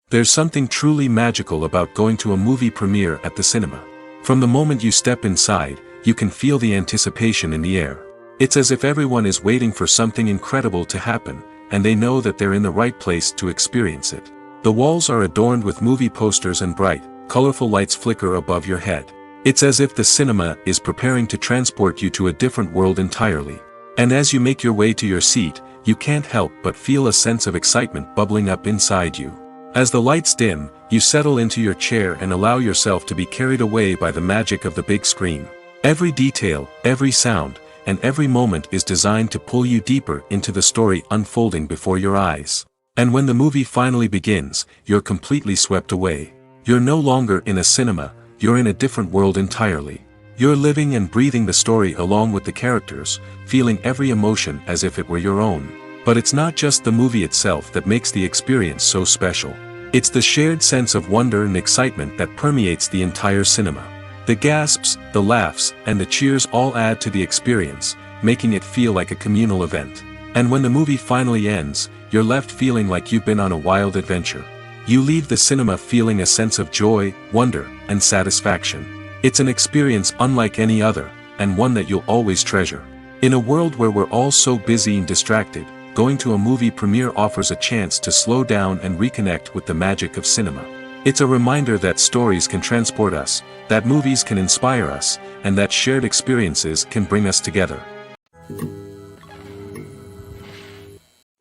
Speaker 2: There's something truly magical about going to a movie premiere at the cinema. From the moment you step inside, you can feel the anticipation in the air. It's as if everyone is waiting for something incredible to happen, and they know that they're in the right place to experience it. The walls are adorned with movie posters and bright, colorful lights flicker above your head. It's as if the cinema is preparing to transport you to a different world entirely. And as you make your way to your seat, you can't help but feel a sense of excitement bubbling up inside you. As the lights dim, you settle into your chair and allow yourself to be carried away by the magic of the big screen. Every detail, every sound, and every moment is designed to pull you deeper into the story unfolding before your eyes. And when the movie finally begins, you're completely swept away. You're no longer in a cinema, you're in a different world entirely. You're living and breathing the story along with the characters, feeling every emotion as if it were your own. But it's not just the movie itself that makes the experience so special. It's the shared sense of wonder and excitement that permeates the entire cinema. The gasps, the laughs, and the cheers all add to the experience, making it feel like a communal event. And when the movie finally ends, you're left feeling like you've been on a wild adventure. You leave the cinema feeling a sense of joy, wonder, and satisfaction. It's an experience unlike any other, and one that you'll always treasure. In a world where we're all so busy and distracted, going to a movie premiere offers a chance to slow down and reconnect with the magic of cinema. It's a reminder that stories can transport us, that movies can inspire us, and that shared experiences can bring us together.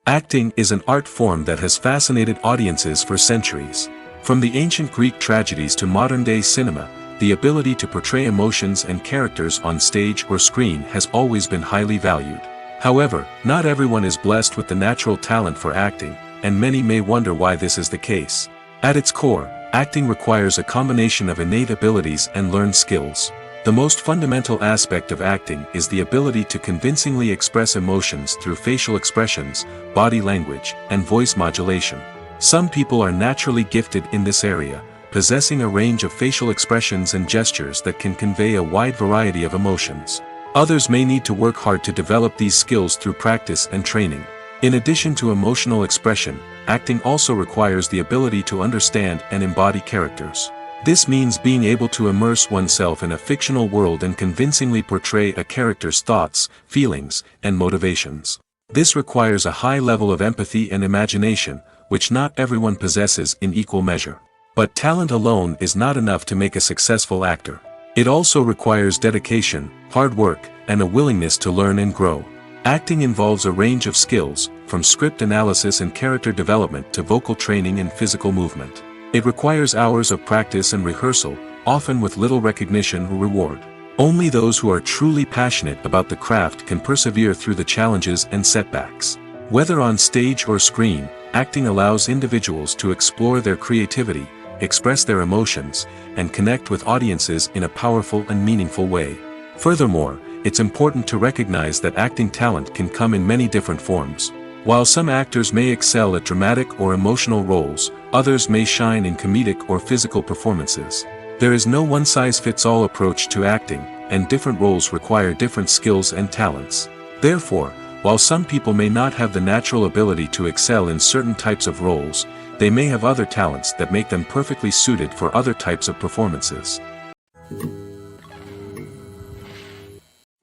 Speaker 2: Acting is an art form that has fascinated audiences for centuries. From the ancient Greek tragedies to modern-day cinema, the ability to portray emotions and characters on stage or screen has always been highly valued. However, not everyone is blessed with the natural talent for acting, and many may wonder why this is the case. At its core, acting requires a combination of innate abilities and learned skills. The most fundamental aspect of acting is the ability to convincingly express emotions through facial expressions, body language, and voice modulation. Some people are naturally gifted in this area, possessing a range of facial expressions and gestures that can convey a wide variety of emotions. Others may need to work hard to develop these skills through practice and training. In addition to emotional expression, acting also requires the ability to understand and embody characters. This means being able to immerse oneself in a fictional world and convincingly portray a character's thoughts, feelings, and motivations. This requires a high level of empathy and imagination, which not everyone possesses in equal measure. But talent alone is not enough to make a successful actor. It also requires dedication, hard work, and a willingness to learn and grow. Acting involves a range of skills, from script analysis and character development to vocal training and physical movement. It requires hours of practice and rehearsal, often with little recognition or reward. Only those who are truly passionate about the craft can persevere through the challenges and setbacks. Whether on stage or screen, acting allows individuals to explore their creativity, express their emotions, and connect with audiences in a powerful and meaningful way. Furthermore, it's important to recognize that acting talent can come in many different forms. While some actors may excel at dramatic or emotional roles, others may shine in comedic or physical performances. There is no one-size-fits-all approach to acting, and different roles require different skills and talents. Therefore, while some people may not have the natural ability to excel in certain types of roles, they may have other talents that make them perfectly suited for other types of performances.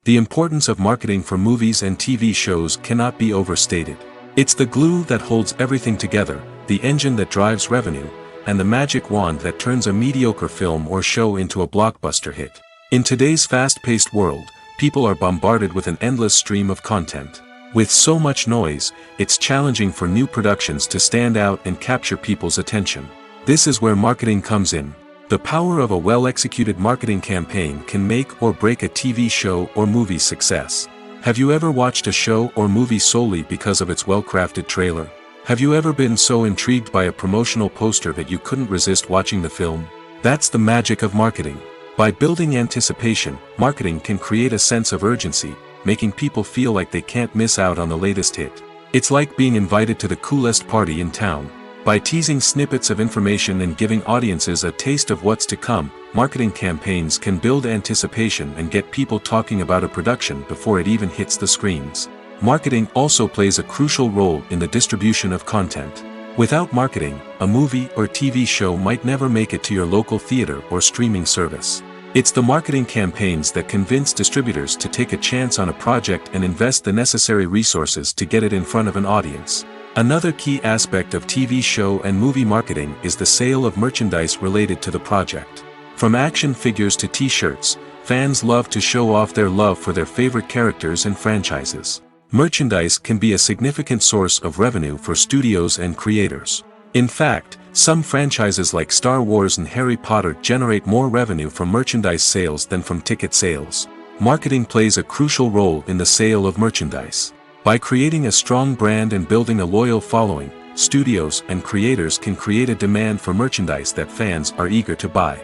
Speaker 2: The importance of marketing for movies and TV shows cannot be overstated. It's the glue that holds everything together, the engine that drives revenue, and the magic wand that turns a mediocre film or show into a blockbuster hit. In today's fast-paced world, people are bombarded with an endless stream of content. With so much noise, it's challenging for new productions to stand out and capture people's attention. This is where marketing comes in. The power of a well-executed marketing campaign can make or break a TV show or movie's success. Have you ever watched a show or movie solely because of its well-crafted trailer? Have you ever been so intrigued by a promotional poster that you couldn't resist watching the film? That's the magic of marketing. By building anticipation, marketing can create a sense of urgency, making people feel like they can't miss out on the latest hit. It's like being invited to the coolest party in town. By teasing snippets of information and giving audiences a taste of what's to come, marketing campaigns can build anticipation and get people talking about a production before it even hits the screens. Marketing also plays a crucial role in the distribution of content. Without marketing, a movie or TV show might never make it to your local theater or streaming service. It's the marketing campaigns that convince distributors to take a chance on a project and invest the necessary resources to get it in front of an audience. Another key aspect of TV show and movie marketing is the sale of merchandise related to the project. From action figures to t-shirts, fans love to show off their love for their favorite characters and franchises. Merchandise can be a significant source of revenue for studios and creators. In fact, some franchises like Star Wars and Harry Potter generate more revenue from merchandise sales than from ticket sales. Marketing plays a crucial role in the sale of merchandise. By creating a strong brand and building a loyal following, studios and creators can create a demand for merchandise that fans are eager to buy.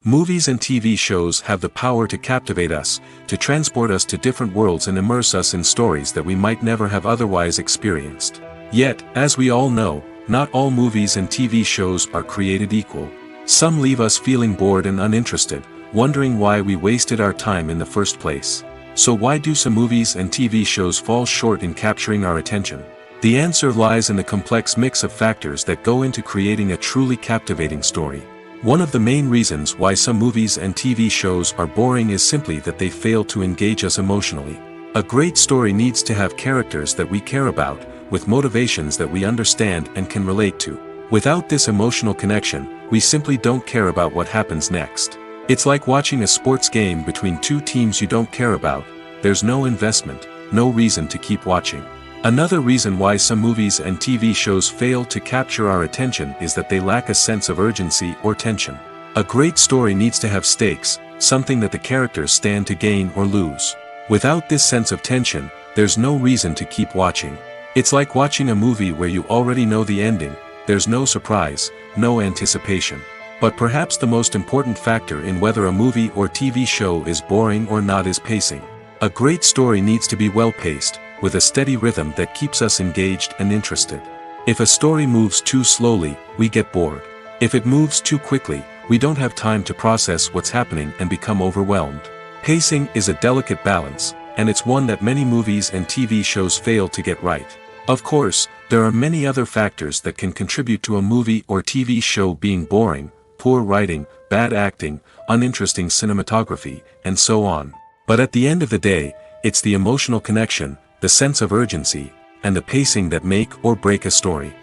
Speaker 2: Movies and TV shows have the power to captivate us, to transport us to different worlds and immerse us in stories that we might never have otherwise experienced. Yet, as we all know, not all movies and TV shows are created equal. Some leave us feeling bored and uninterested, wondering why we wasted our time in the first place. So why do some movies and TV shows fall short in capturing our attention? The answer lies in the complex mix of factors that go into creating a truly captivating story. One of the main reasons why some movies and TV shows are boring is simply that they fail to engage us emotionally. A great story needs to have characters that we care about, with motivations that we understand and can relate to. Without this emotional connection, we simply don't care about what happens next. It's like watching a sports game between two teams you don't care about. There's no investment, no reason to keep watching. Another reason why some movies and TV shows fail to capture our attention is that they lack a sense of urgency or tension. A great story needs to have stakes, something that the characters stand to gain or lose. Without this sense of tension, there's no reason to keep watching. It's like watching a movie where you already know the ending. There's no surprise, no anticipation. But perhaps the most important factor in whether a movie or TV show is boring or not is pacing. A great story needs to be well-paced, with a steady rhythm that keeps us engaged and interested. If a story moves too slowly, we get bored. If it moves too quickly, we don't have time to process what's happening and become overwhelmed. Pacing is a delicate balance, and it's one that many movies and TV shows fail to get right. Of course, there are many other factors that can contribute to a movie or TV show being boring: poor writing, bad acting, uninteresting cinematography, and so on. But at the end of the day, it's the emotional connection, the sense of urgency, and the pacing that make or break a story.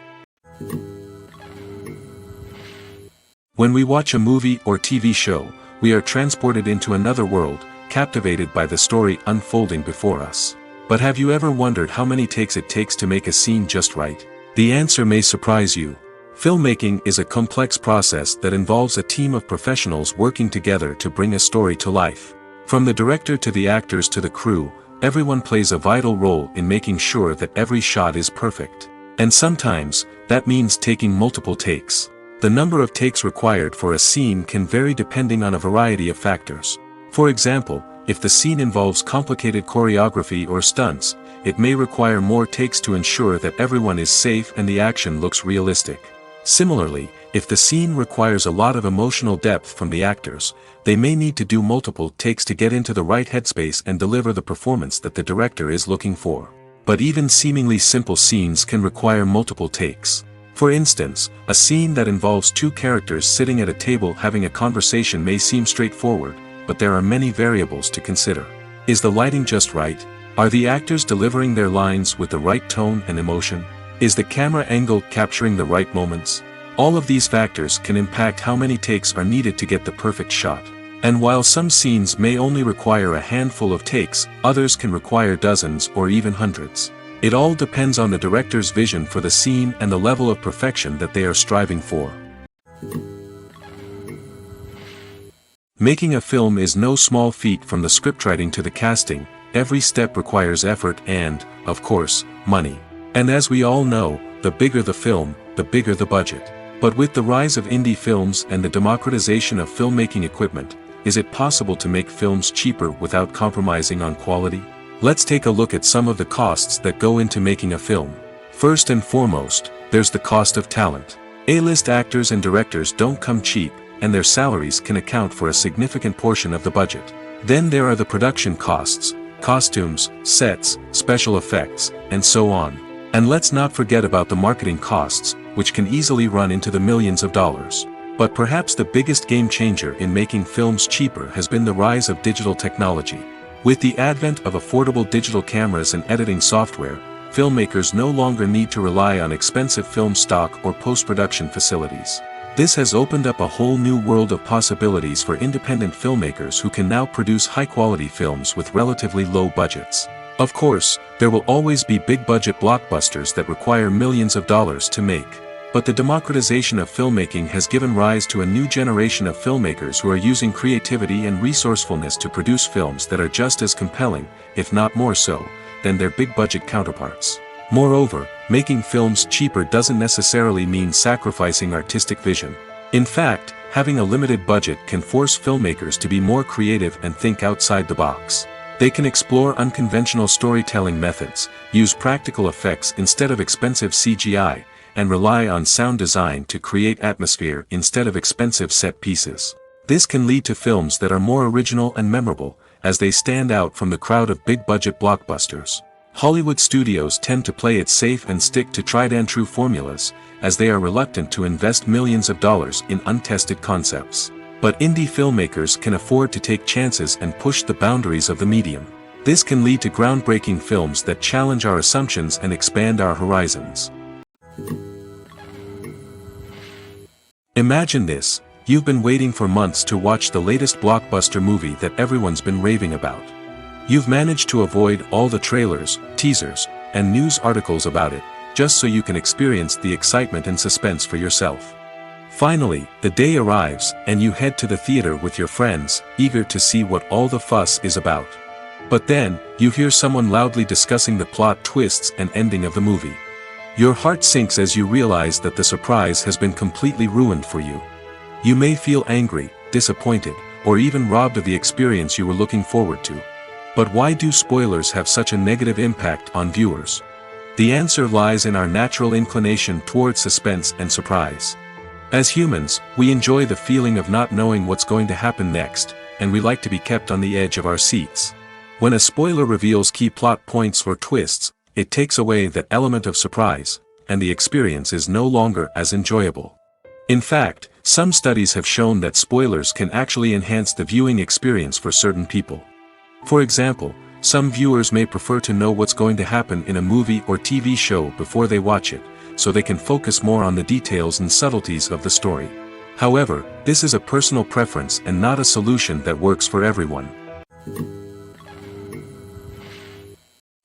Speaker 2: When we watch a movie or TV show, we are transported into another world, captivated by the story unfolding before us. But have you ever wondered how many takes it takes to make a scene just right? The answer may surprise you. Filmmaking is a complex process that involves a team of professionals working together to bring a story to life. From the director to the actors to the crew, everyone plays a vital role in making sure that every shot is perfect. And sometimes, that means taking multiple takes. The number of takes required for a scene can vary depending on a variety of factors. For example, if the scene involves complicated choreography or stunts, it may require more takes to ensure that everyone is safe and the action looks realistic. Similarly, if the scene requires a lot of emotional depth from the actors, they may need to do multiple takes to get into the right headspace and deliver the performance that the director is looking for. But even seemingly simple scenes can require multiple takes. For instance, a scene that involves two characters sitting at a table having a conversation may seem straightforward, but there are many variables to consider. Is the lighting just right? Are the actors delivering their lines with the right tone and emotion? Is the camera angle capturing the right moments? All of these factors can impact how many takes are needed to get the perfect shot. And while some scenes may only require a handful of takes, others can require dozens or even hundreds. It all depends on the director's vision for the scene and the level of perfection that they are striving for. Making a film is no small feat. From the scriptwriting to the casting, every step requires effort and, of course, money. And as we all know, the bigger the film, the bigger the budget. But with the rise of indie films and the democratization of filmmaking equipment, is it possible to make films cheaper without compromising on quality? Let's take a look at some of the costs that go into making a film. First and foremost, there's the cost of talent. A-list actors and directors don't come cheap, and their salaries can account for a significant portion of the budget. Then there are the production costs, costumes, sets, special effects, and so on. And let's not forget about the marketing costs, which can easily run into the millions of dollars. But perhaps the biggest game changer in making films cheaper has been the rise of digital technology. With the advent of affordable digital cameras and editing software, filmmakers no longer need to rely on expensive film stock or post-production facilities. This has opened up a whole new world of possibilities for independent filmmakers who can now produce high-quality films with relatively low budgets. Of course, there will always be big-budget blockbusters that require millions of dollars to make. But the democratization of filmmaking has given rise to a new generation of filmmakers who are using creativity and resourcefulness to produce films that are just as compelling, if not more so, than their big-budget counterparts. Moreover, making films cheaper doesn't necessarily mean sacrificing artistic vision. In fact, having a limited budget can force filmmakers to be more creative and think outside the box. They can explore unconventional storytelling methods, use practical effects instead of expensive CGI, and rely on sound design to create atmosphere instead of expensive set pieces. This can lead to films that are more original and memorable, as they stand out from the crowd of big-budget blockbusters. Hollywood studios tend to play it safe and stick to tried-and-true formulas, as they are reluctant to invest millions of dollars in untested concepts. But indie filmmakers can afford to take chances and push the boundaries of the medium. This can lead to groundbreaking films that challenge our assumptions and expand our horizons. Imagine this: you've been waiting for months to watch the latest blockbuster movie that everyone's been raving about. You've managed to avoid all the trailers, teasers, and news articles about it, just so you can experience the excitement and suspense for yourself. Finally, the day arrives, and you head to the theater with your friends, eager to see what all the fuss is about. But then, you hear someone loudly discussing the plot twists and ending of the movie. Your heart sinks as you realize that the surprise has been completely ruined for you. You may feel angry, disappointed, or even robbed of the experience you were looking forward to. But why do spoilers have such a negative impact on viewers? The answer lies in our natural inclination towards suspense and surprise. As humans, we enjoy the feeling of not knowing what's going to happen next, and we like to be kept on the edge of our seats. When a spoiler reveals key plot points or twists, it takes away that element of surprise, and the experience is no longer as enjoyable. In fact, some studies have shown that spoilers can actually enhance the viewing experience for certain people. For example, some viewers may prefer to know what's going to happen in a movie or TV show before they watch it, so they can focus more on the details and subtleties of the story. However, this is a personal preference and not a solution that works for everyone.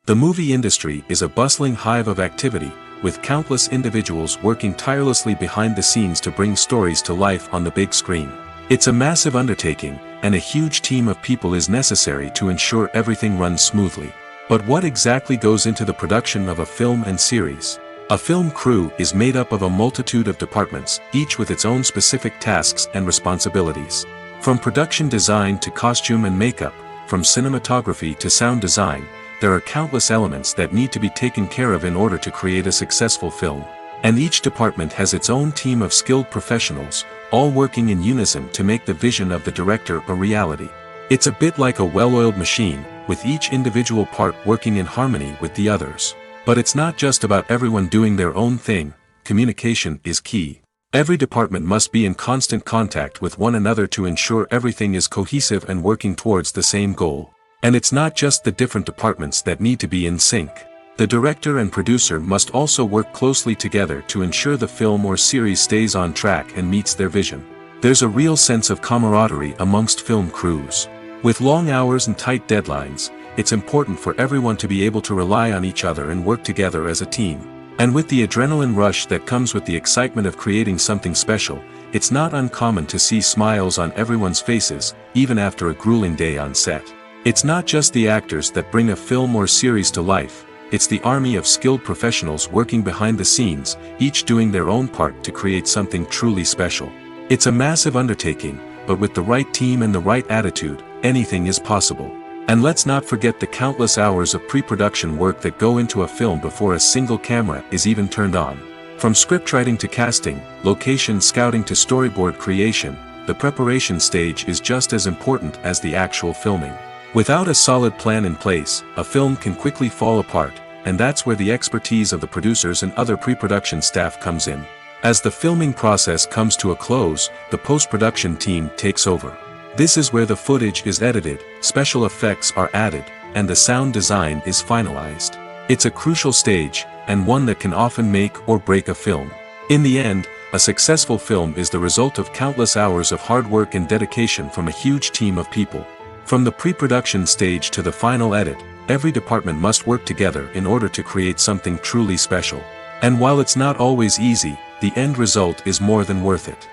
Speaker 2: The movie industry is a bustling hive of activity, with countless individuals working tirelessly behind the scenes to bring stories to life on the big screen. It's a massive undertaking, and a huge team of people is necessary to ensure everything runs smoothly. But what exactly goes into the production of a film and series? A film crew is made up of a multitude of departments, each with its own specific tasks and responsibilities. From production design to costume and makeup, from cinematography to sound design, there are countless elements that need to be taken care of in order to create a successful film. And each department has its own team of skilled professionals, all working in unison to make the vision of the director a reality. It's a bit like a well-oiled machine, with each individual part working in harmony with the others. But it's not just about everyone doing their own thing. Communication is key. Every department must be in constant contact with one another to ensure everything is cohesive and working towards the same goal. And it's not just the different departments that need to be in sync. The director and producer must also work closely together to ensure the film or series stays on track and meets their vision. There's a real sense of camaraderie amongst film crews. With long hours and tight deadlines, it's important for everyone to be able to rely on each other and work together as a team. And with the adrenaline rush that comes with the excitement of creating something special, it's not uncommon to see smiles on everyone's faces, even after a grueling day on set. It's not just the actors that bring a film or series to life, it's the army of skilled professionals working behind the scenes, each doing their own part to create something truly special. It's a massive undertaking, but with the right team and the right attitude, anything is possible. And let's not forget the countless hours of pre-production work that go into a film before a single camera is even turned on. From scriptwriting to casting, location scouting to storyboard creation, the preparation stage is just as important as the actual filming. Without a solid plan in place, a film can quickly fall apart, and that's where the expertise of the producers and other pre-production staff comes in. As the filming process comes to a close, the post-production team takes over. This is where the footage is edited, special effects are added, and the sound design is finalized. It's a crucial stage, and one that can often make or break a film. In the end, a successful film is the result of countless hours of hard work and dedication from a huge team of people. From the pre-production stage to the final edit, every department must work together in order to create something truly special. And while it's not always easy, the end result is more than worth it.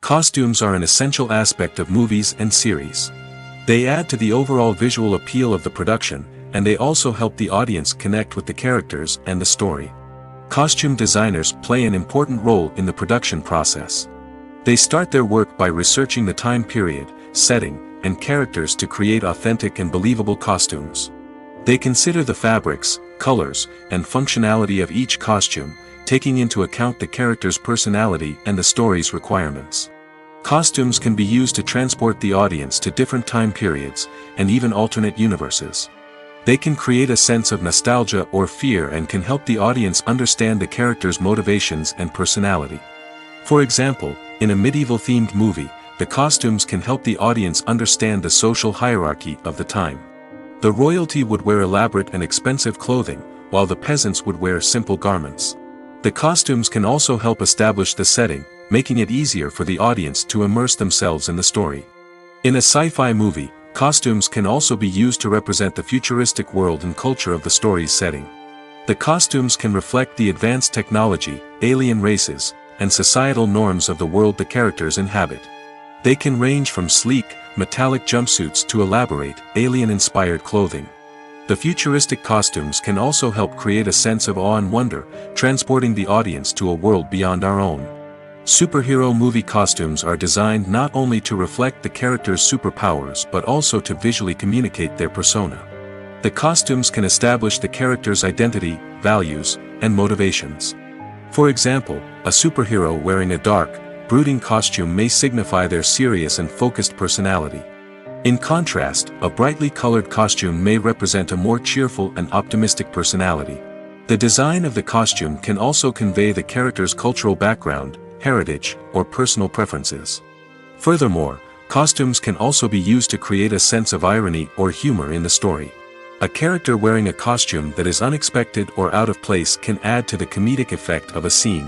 Speaker 2: Costumes are an essential aspect of movies and series. They add to the overall visual appeal of the production, and they also help the audience connect with the characters and the story. Costume designers play an important role in the production process. They start their work by researching the time period, setting, and characters to create authentic and believable costumes. They consider the fabrics, colors, and functionality of each costume, taking into account the character's personality and the story's requirements. Costumes can be used to transport the audience to different time periods, and even alternate universes. They can create a sense of nostalgia or fear and can help the audience understand the character's motivations and personality. For example, in a medieval-themed movie, the costumes can help the audience understand the social hierarchy of the time. The royalty would wear elaborate and expensive clothing, while the peasants would wear simple garments. The costumes can also help establish the setting, making it easier for the audience to immerse themselves in the story. In a sci-fi movie, costumes can also be used to represent the futuristic world and culture of the story's setting. The costumes can reflect the advanced technology, alien races, and societal norms of the world the characters inhabit. They can range from sleek, metallic jumpsuits to elaborate, alien-inspired clothing. The futuristic costumes can also help create a sense of awe and wonder, transporting the audience to a world beyond our own. Superhero movie costumes are designed not only to reflect the character's superpowers but also to visually communicate their persona. The costumes can establish the character's identity, values, and motivations. For example, a superhero wearing a dark, brooding costume may signify their serious and focused personality. In contrast, a brightly colored costume may represent a more cheerful and optimistic personality. The design of the costume can also convey the character's cultural background, heritage, or personal preferences. Furthermore, costumes can also be used to create a sense of irony or humor in the story. A character wearing a costume that is unexpected or out of place can add to the comedic effect of a scene.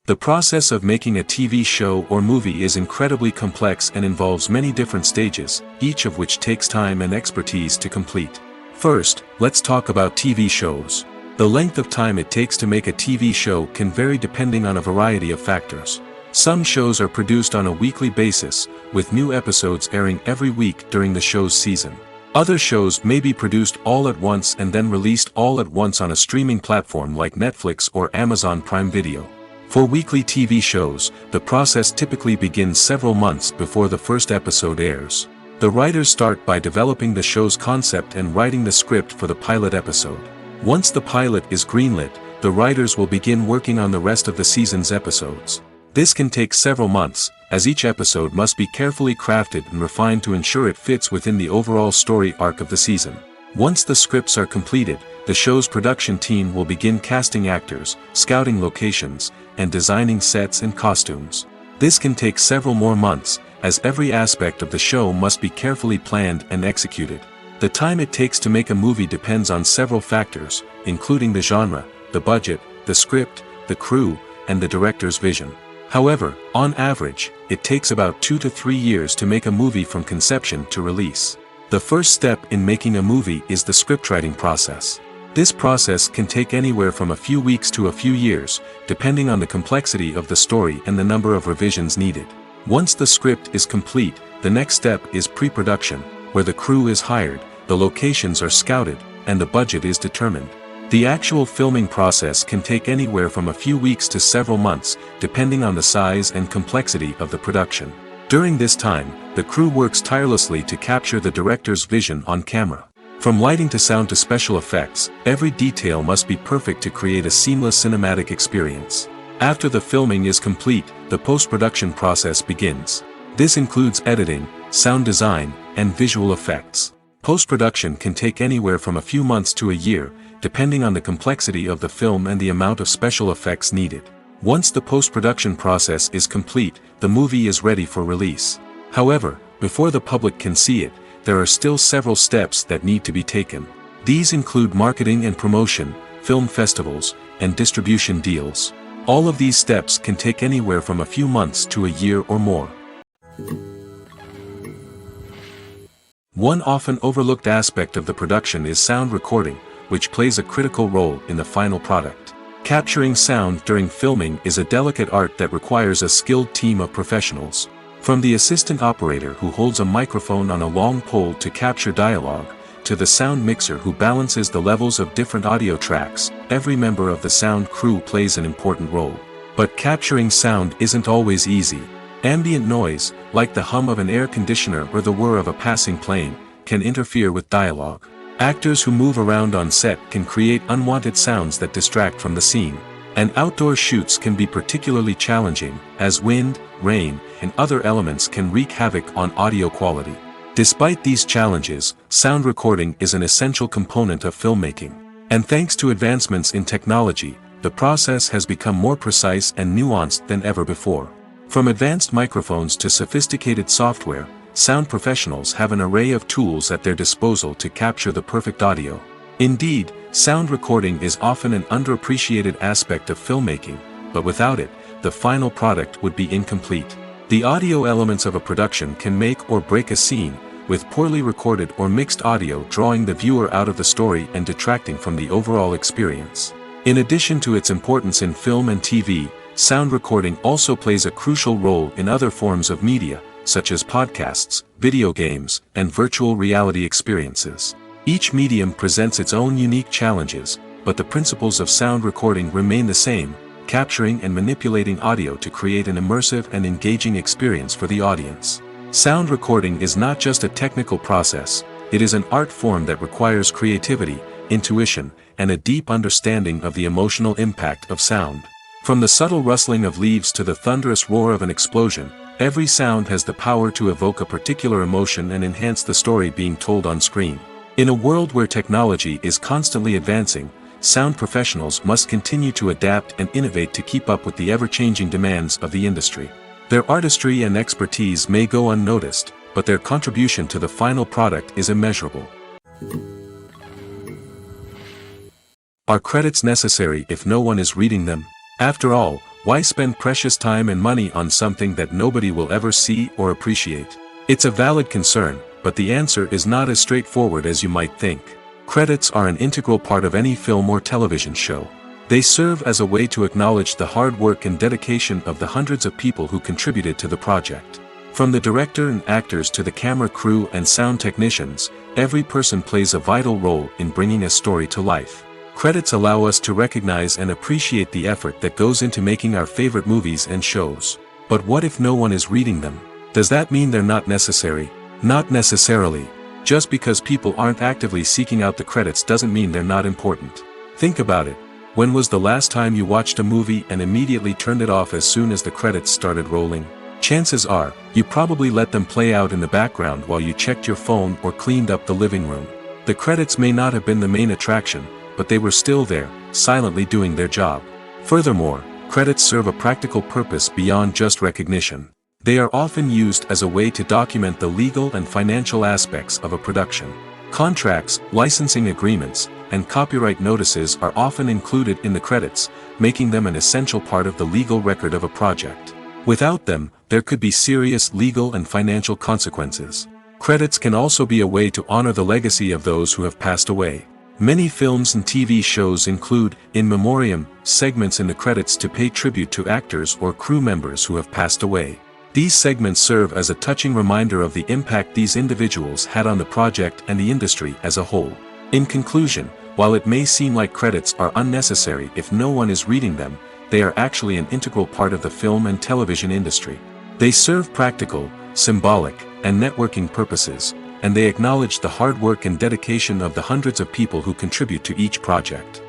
Speaker 2: The process of making a TV show or movie is incredibly complex and involves many different stages, each of which takes time and expertise to complete. First, let's talk about TV shows. The length of time it takes to make a TV show can vary depending on a variety of factors. Some shows are produced on a weekly basis, with new episodes airing every week during the show's season. Other shows may be produced all at once and then released all at once on a streaming platform like Netflix or Amazon Prime Video. For weekly TV shows, the process typically begins several months before the first episode airs. The writers start by developing the show's concept and writing the script for the pilot episode. Once the pilot is greenlit, the writers will begin working on the rest of the season's episodes. This can take several months, as each episode must be carefully crafted and refined to ensure it fits within the overall story arc of the season. Once the scripts are completed, the show's production team will begin casting actors, scouting locations, and designing sets and costumes. This can take several more months, as every aspect of the show must be carefully planned and executed. The time it takes to make a movie depends on several factors, including the genre, the budget, the script, the crew, and the director's vision. However, on average, it takes about 2 to 3 years to make a movie from conception to release. The first step in making a movie is the scriptwriting process. This process can take anywhere from a few weeks to a few years, depending on the complexity of the story and the number of revisions needed. Once the script is complete, the next step is pre-production, where the crew is hired, the locations are scouted, and the budget is determined. The actual filming process can take anywhere from a few weeks to several months, depending on the size and complexity of the production. During this time, the crew works tirelessly to capture the director's vision on camera. From lighting to sound to special effects, every detail must be perfect to create a seamless cinematic experience. After the filming is complete, the post-production process begins. This includes editing, sound design, and visual effects. Post-production can take anywhere from a few months to a year, depending on the complexity of the film and the amount of special effects needed. Once the post-production process is complete, the movie is ready for release. However, before the public can see it, there are still several steps that need to be taken. These include marketing and promotion, film festivals, and distribution deals. All of these steps can take anywhere from a few months to a year or more. One often overlooked aspect of the production is sound recording, which plays a critical role in the final product. Capturing sound during filming is a delicate art that requires a skilled team of professionals. From the assistant operator who holds a microphone on a long pole to capture dialogue, to the sound mixer who balances the levels of different audio tracks, every member of the sound crew plays an important role. But capturing sound isn't always easy. Ambient noise, like the hum of an air conditioner or the whir of a passing plane, can interfere with dialogue. Actors who move around on set can create unwanted sounds that distract from the scene. And outdoor shoots can be particularly challenging, as wind, rain, and other elements can wreak havoc on audio quality. Despite these challenges, sound recording is an essential component of filmmaking. And thanks to advancements in technology, the process has become more precise and nuanced than ever before. From advanced microphones to sophisticated software, sound professionals have an array of tools at their disposal to capture the perfect audio. Indeed, sound recording is often an underappreciated aspect of filmmaking, but without it, the final product would be incomplete. The audio elements of a production can make or break a scene, with poorly recorded or mixed audio drawing the viewer out of the story and detracting from the overall experience. In addition to its importance in film and TV, sound recording also plays a crucial role in other forms of media, such as podcasts, video games, and virtual reality experiences. Each medium presents its own unique challenges, but the principles of sound recording remain the same, capturing and manipulating audio to create an immersive and engaging experience for the audience. Sound recording is not just a technical process, it is an art form that requires creativity, intuition, and a deep understanding of the emotional impact of sound. From the subtle rustling of leaves to the thunderous roar of an explosion, every sound has the power to evoke a particular emotion and enhance the story being told on screen. In a world where technology is constantly advancing, sound professionals must continue to adapt and innovate to keep up with the ever-changing demands of the industry. Their artistry and expertise may go unnoticed, but their contribution to the final product is immeasurable. Are credits necessary if no one is reading them? After all, why spend precious time and money on something that nobody will ever see or appreciate? It's a valid concern, but the answer is not as straightforward as you might think. Credits are an integral part of any film or television show. They serve as a way to acknowledge the hard work and dedication of the hundreds of people who contributed to the project. From the director and actors to the camera crew and sound technicians, every person plays a vital role in bringing a story to life. Credits allow us to recognize and appreciate the effort that goes into making our favorite movies and shows. But what if no one is reading them? Does that mean they're not necessary? Not necessarily. Just because people aren't actively seeking out the credits doesn't mean they're not important. Think about it. When was the last time you watched a movie and immediately turned it off as soon as the credits started rolling? Chances are, you probably let them play out in the background while you checked your phone or cleaned up the living room. The credits may not have been the main attraction, but they were still there, silently doing their job. Furthermore, credits serve a practical purpose beyond just recognition. They are often used as a way to document the legal and financial aspects of a production. Contracts, licensing agreements, and copyright notices are often included in the credits, making them an essential part of the legal record of a project. Without them, there could be serious legal and financial consequences. Credits can also be a way to honor the legacy of those who have passed away. Many films and TV shows include, in memoriam, segments in the credits to pay tribute to actors or crew members who have passed away. These segments serve as a touching reminder of the impact these individuals had on the project and the industry as a whole. In conclusion, while it may seem like credits are unnecessary if no one is reading them, they are actually an integral part of the film and television industry. They serve practical, symbolic, and networking purposes, and they acknowledge the hard work and dedication of the hundreds of people who contribute to each project.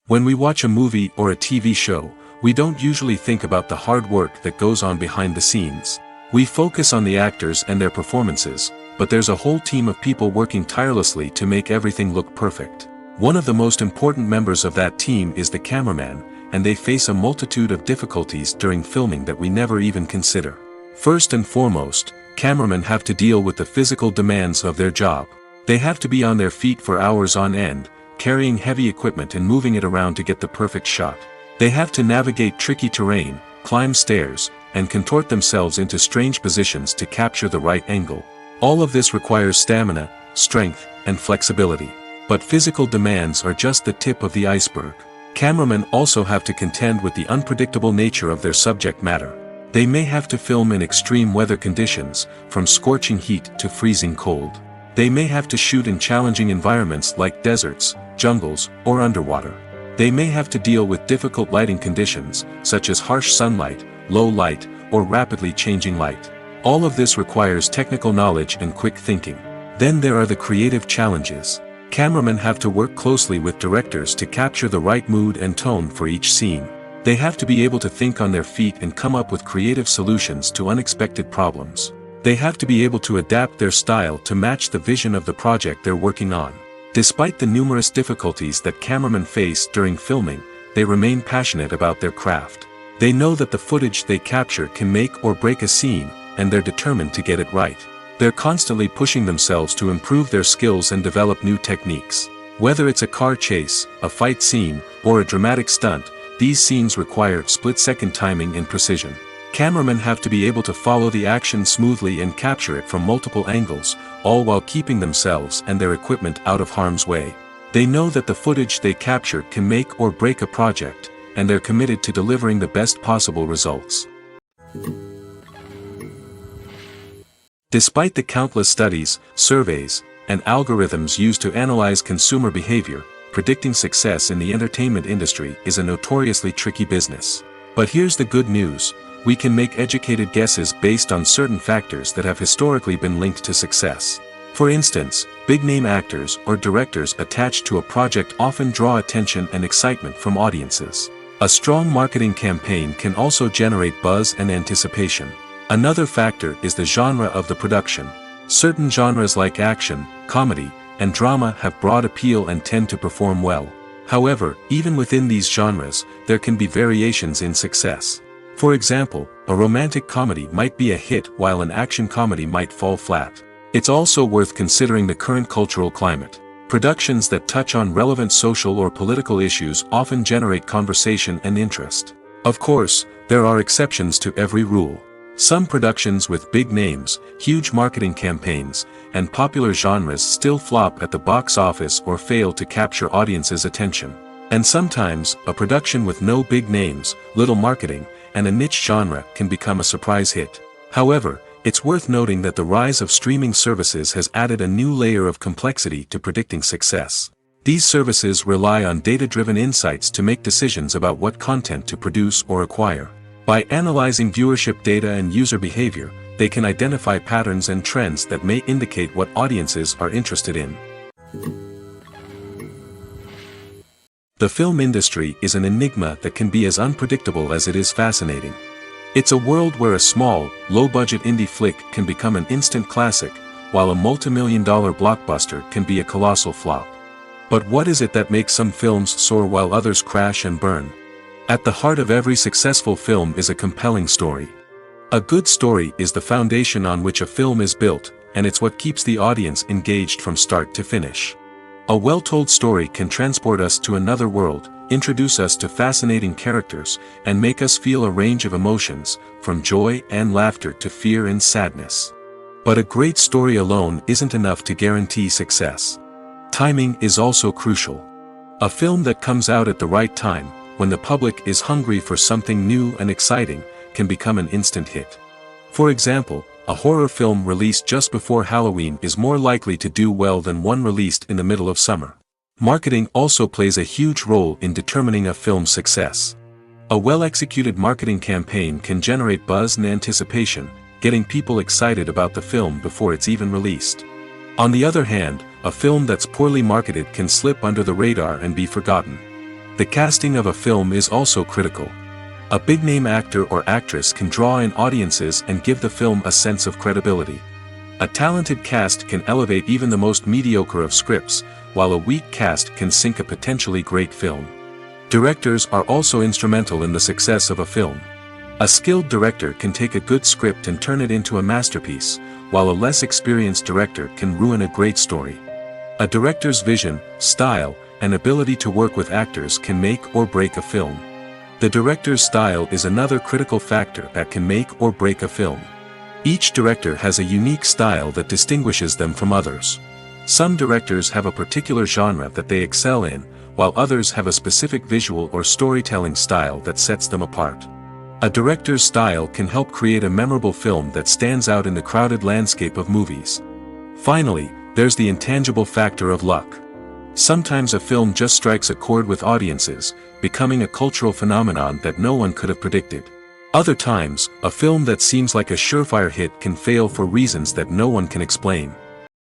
Speaker 2: When we watch a movie or a TV show, we don't usually think about the hard work that goes on behind the scenes. We focus on the actors and their performances, but there's a whole team of people working tirelessly to make everything look perfect. One of the most important members of that team is the cameraman, and they face a multitude of difficulties during filming that we never even consider. First and foremost, cameramen have to deal with the physical demands of their job. They have to be on their feet for hours on end, carrying heavy equipment and moving it around to get the perfect shot. They have to navigate tricky terrain, climb stairs, and contort themselves into strange positions to capture the right angle. All of this requires stamina, strength, and flexibility. But physical demands are just the tip of the iceberg. Cameramen also have to contend with the unpredictable nature of their subject matter. They may have to film in extreme weather conditions, from scorching heat to freezing cold. They may have to shoot in challenging environments like deserts, jungles, or underwater. They may have to deal with difficult lighting conditions, such as harsh sunlight, low light, or rapidly changing light. All of this requires technical knowledge and quick thinking. Then there are the creative challenges. Cameramen have to work closely with directors to capture the right mood and tone for each scene. They have to be able to think on their feet and come up with creative solutions to unexpected problems. They have to be able to adapt their style to match the vision of the project they're working on. Despite the numerous difficulties that cameramen face during filming, they remain passionate about their craft. They know that the footage they capture can make or break a scene, and they're determined to get it right. They're constantly pushing themselves to improve their skills and develop new techniques. Whether it's a car chase, a fight scene, or a dramatic stunt, these scenes require split-second timing and precision. Cameramen have to be able to follow the action smoothly and capture it from multiple angles, all while keeping themselves and their equipment out of harm's way. They know that the footage they capture can make or break a project, and they're committed to delivering the best possible results. Despite the countless studies, surveys, and algorithms used to analyze consumer behavior, predicting success in the entertainment industry is a notoriously tricky business. But here's the good news. We can make educated guesses based on certain factors that have historically been linked to success. For instance, big-name actors or directors attached to a project often draw attention and excitement from audiences. A strong marketing campaign can also generate buzz and anticipation. Another factor is the genre of the production. Certain genres like action, comedy, and drama have broad appeal and tend to perform well. However, even within these genres, there can be variations in success. For example, a romantic comedy might be a hit while an action comedy might fall flat. It's also worth considering the current cultural climate. Productions that touch on relevant social or political issues often generate conversation and interest. Of course, there are exceptions to every rule. Some productions with big names, huge marketing campaigns, and popular genres still flop at the box office or fail to capture audiences' attention. And sometimes, a production with no big names, little marketing, and a niche genre can become a surprise hit. However, it's worth noting that the rise of streaming services has added a new layer of complexity to predicting success. These services rely on data-driven insights to make decisions about what content to produce or acquire. By analyzing viewership data and user behavior, they can identify patterns and trends that may indicate what audiences are interested in. The film industry is an enigma that can be as unpredictable as it is fascinating. It's a world where a small, low-budget indie flick can become an instant classic, while a multi-million-dollar blockbuster can be a colossal flop. But what is it that makes some films soar while others crash and burn? At the heart of every successful film is a compelling story. A good story is the foundation on which a film is built, and it's what keeps the audience engaged from start to finish. A well-told story can transport us to another world, introduce us to fascinating characters, and make us feel a range of emotions, from joy and laughter to fear and sadness. But a great story alone isn't enough to guarantee success. Timing is also crucial. A film that comes out at the right time, when the public is hungry for something new and exciting, can become an instant hit. For example, a horror film released just before Halloween is more likely to do well than one released in the middle of summer. Marketing also plays a huge role in determining a film's success. A well-executed marketing campaign can generate buzz and anticipation, getting people excited about the film before it's even released. On the other hand, a film that's poorly marketed can slip under the radar and be forgotten. The casting of a film is also critical. A big-name actor or actress can draw in audiences and give the film a sense of credibility. A talented cast can elevate even the most mediocre of scripts, while a weak cast can sink a potentially great film. Directors are also instrumental in the success of a film. A skilled director can take a good script and turn it into a masterpiece, while a less experienced director can ruin a great story. A director's vision, style, and ability to work with actors can make or break a film. The director's style is another critical factor that can make or break a film. Each director has a unique style that distinguishes them from others. Some directors have a particular genre that they excel in, while others have a specific visual or storytelling style that sets them apart. A director's style can help create a memorable film that stands out in the crowded landscape of movies. Finally, there's the intangible factor of luck. Sometimes a film just strikes a chord with audiences, becoming a cultural phenomenon that no one could have predicted. Other times, a film that seems like a surefire hit can fail for reasons that no one can explain.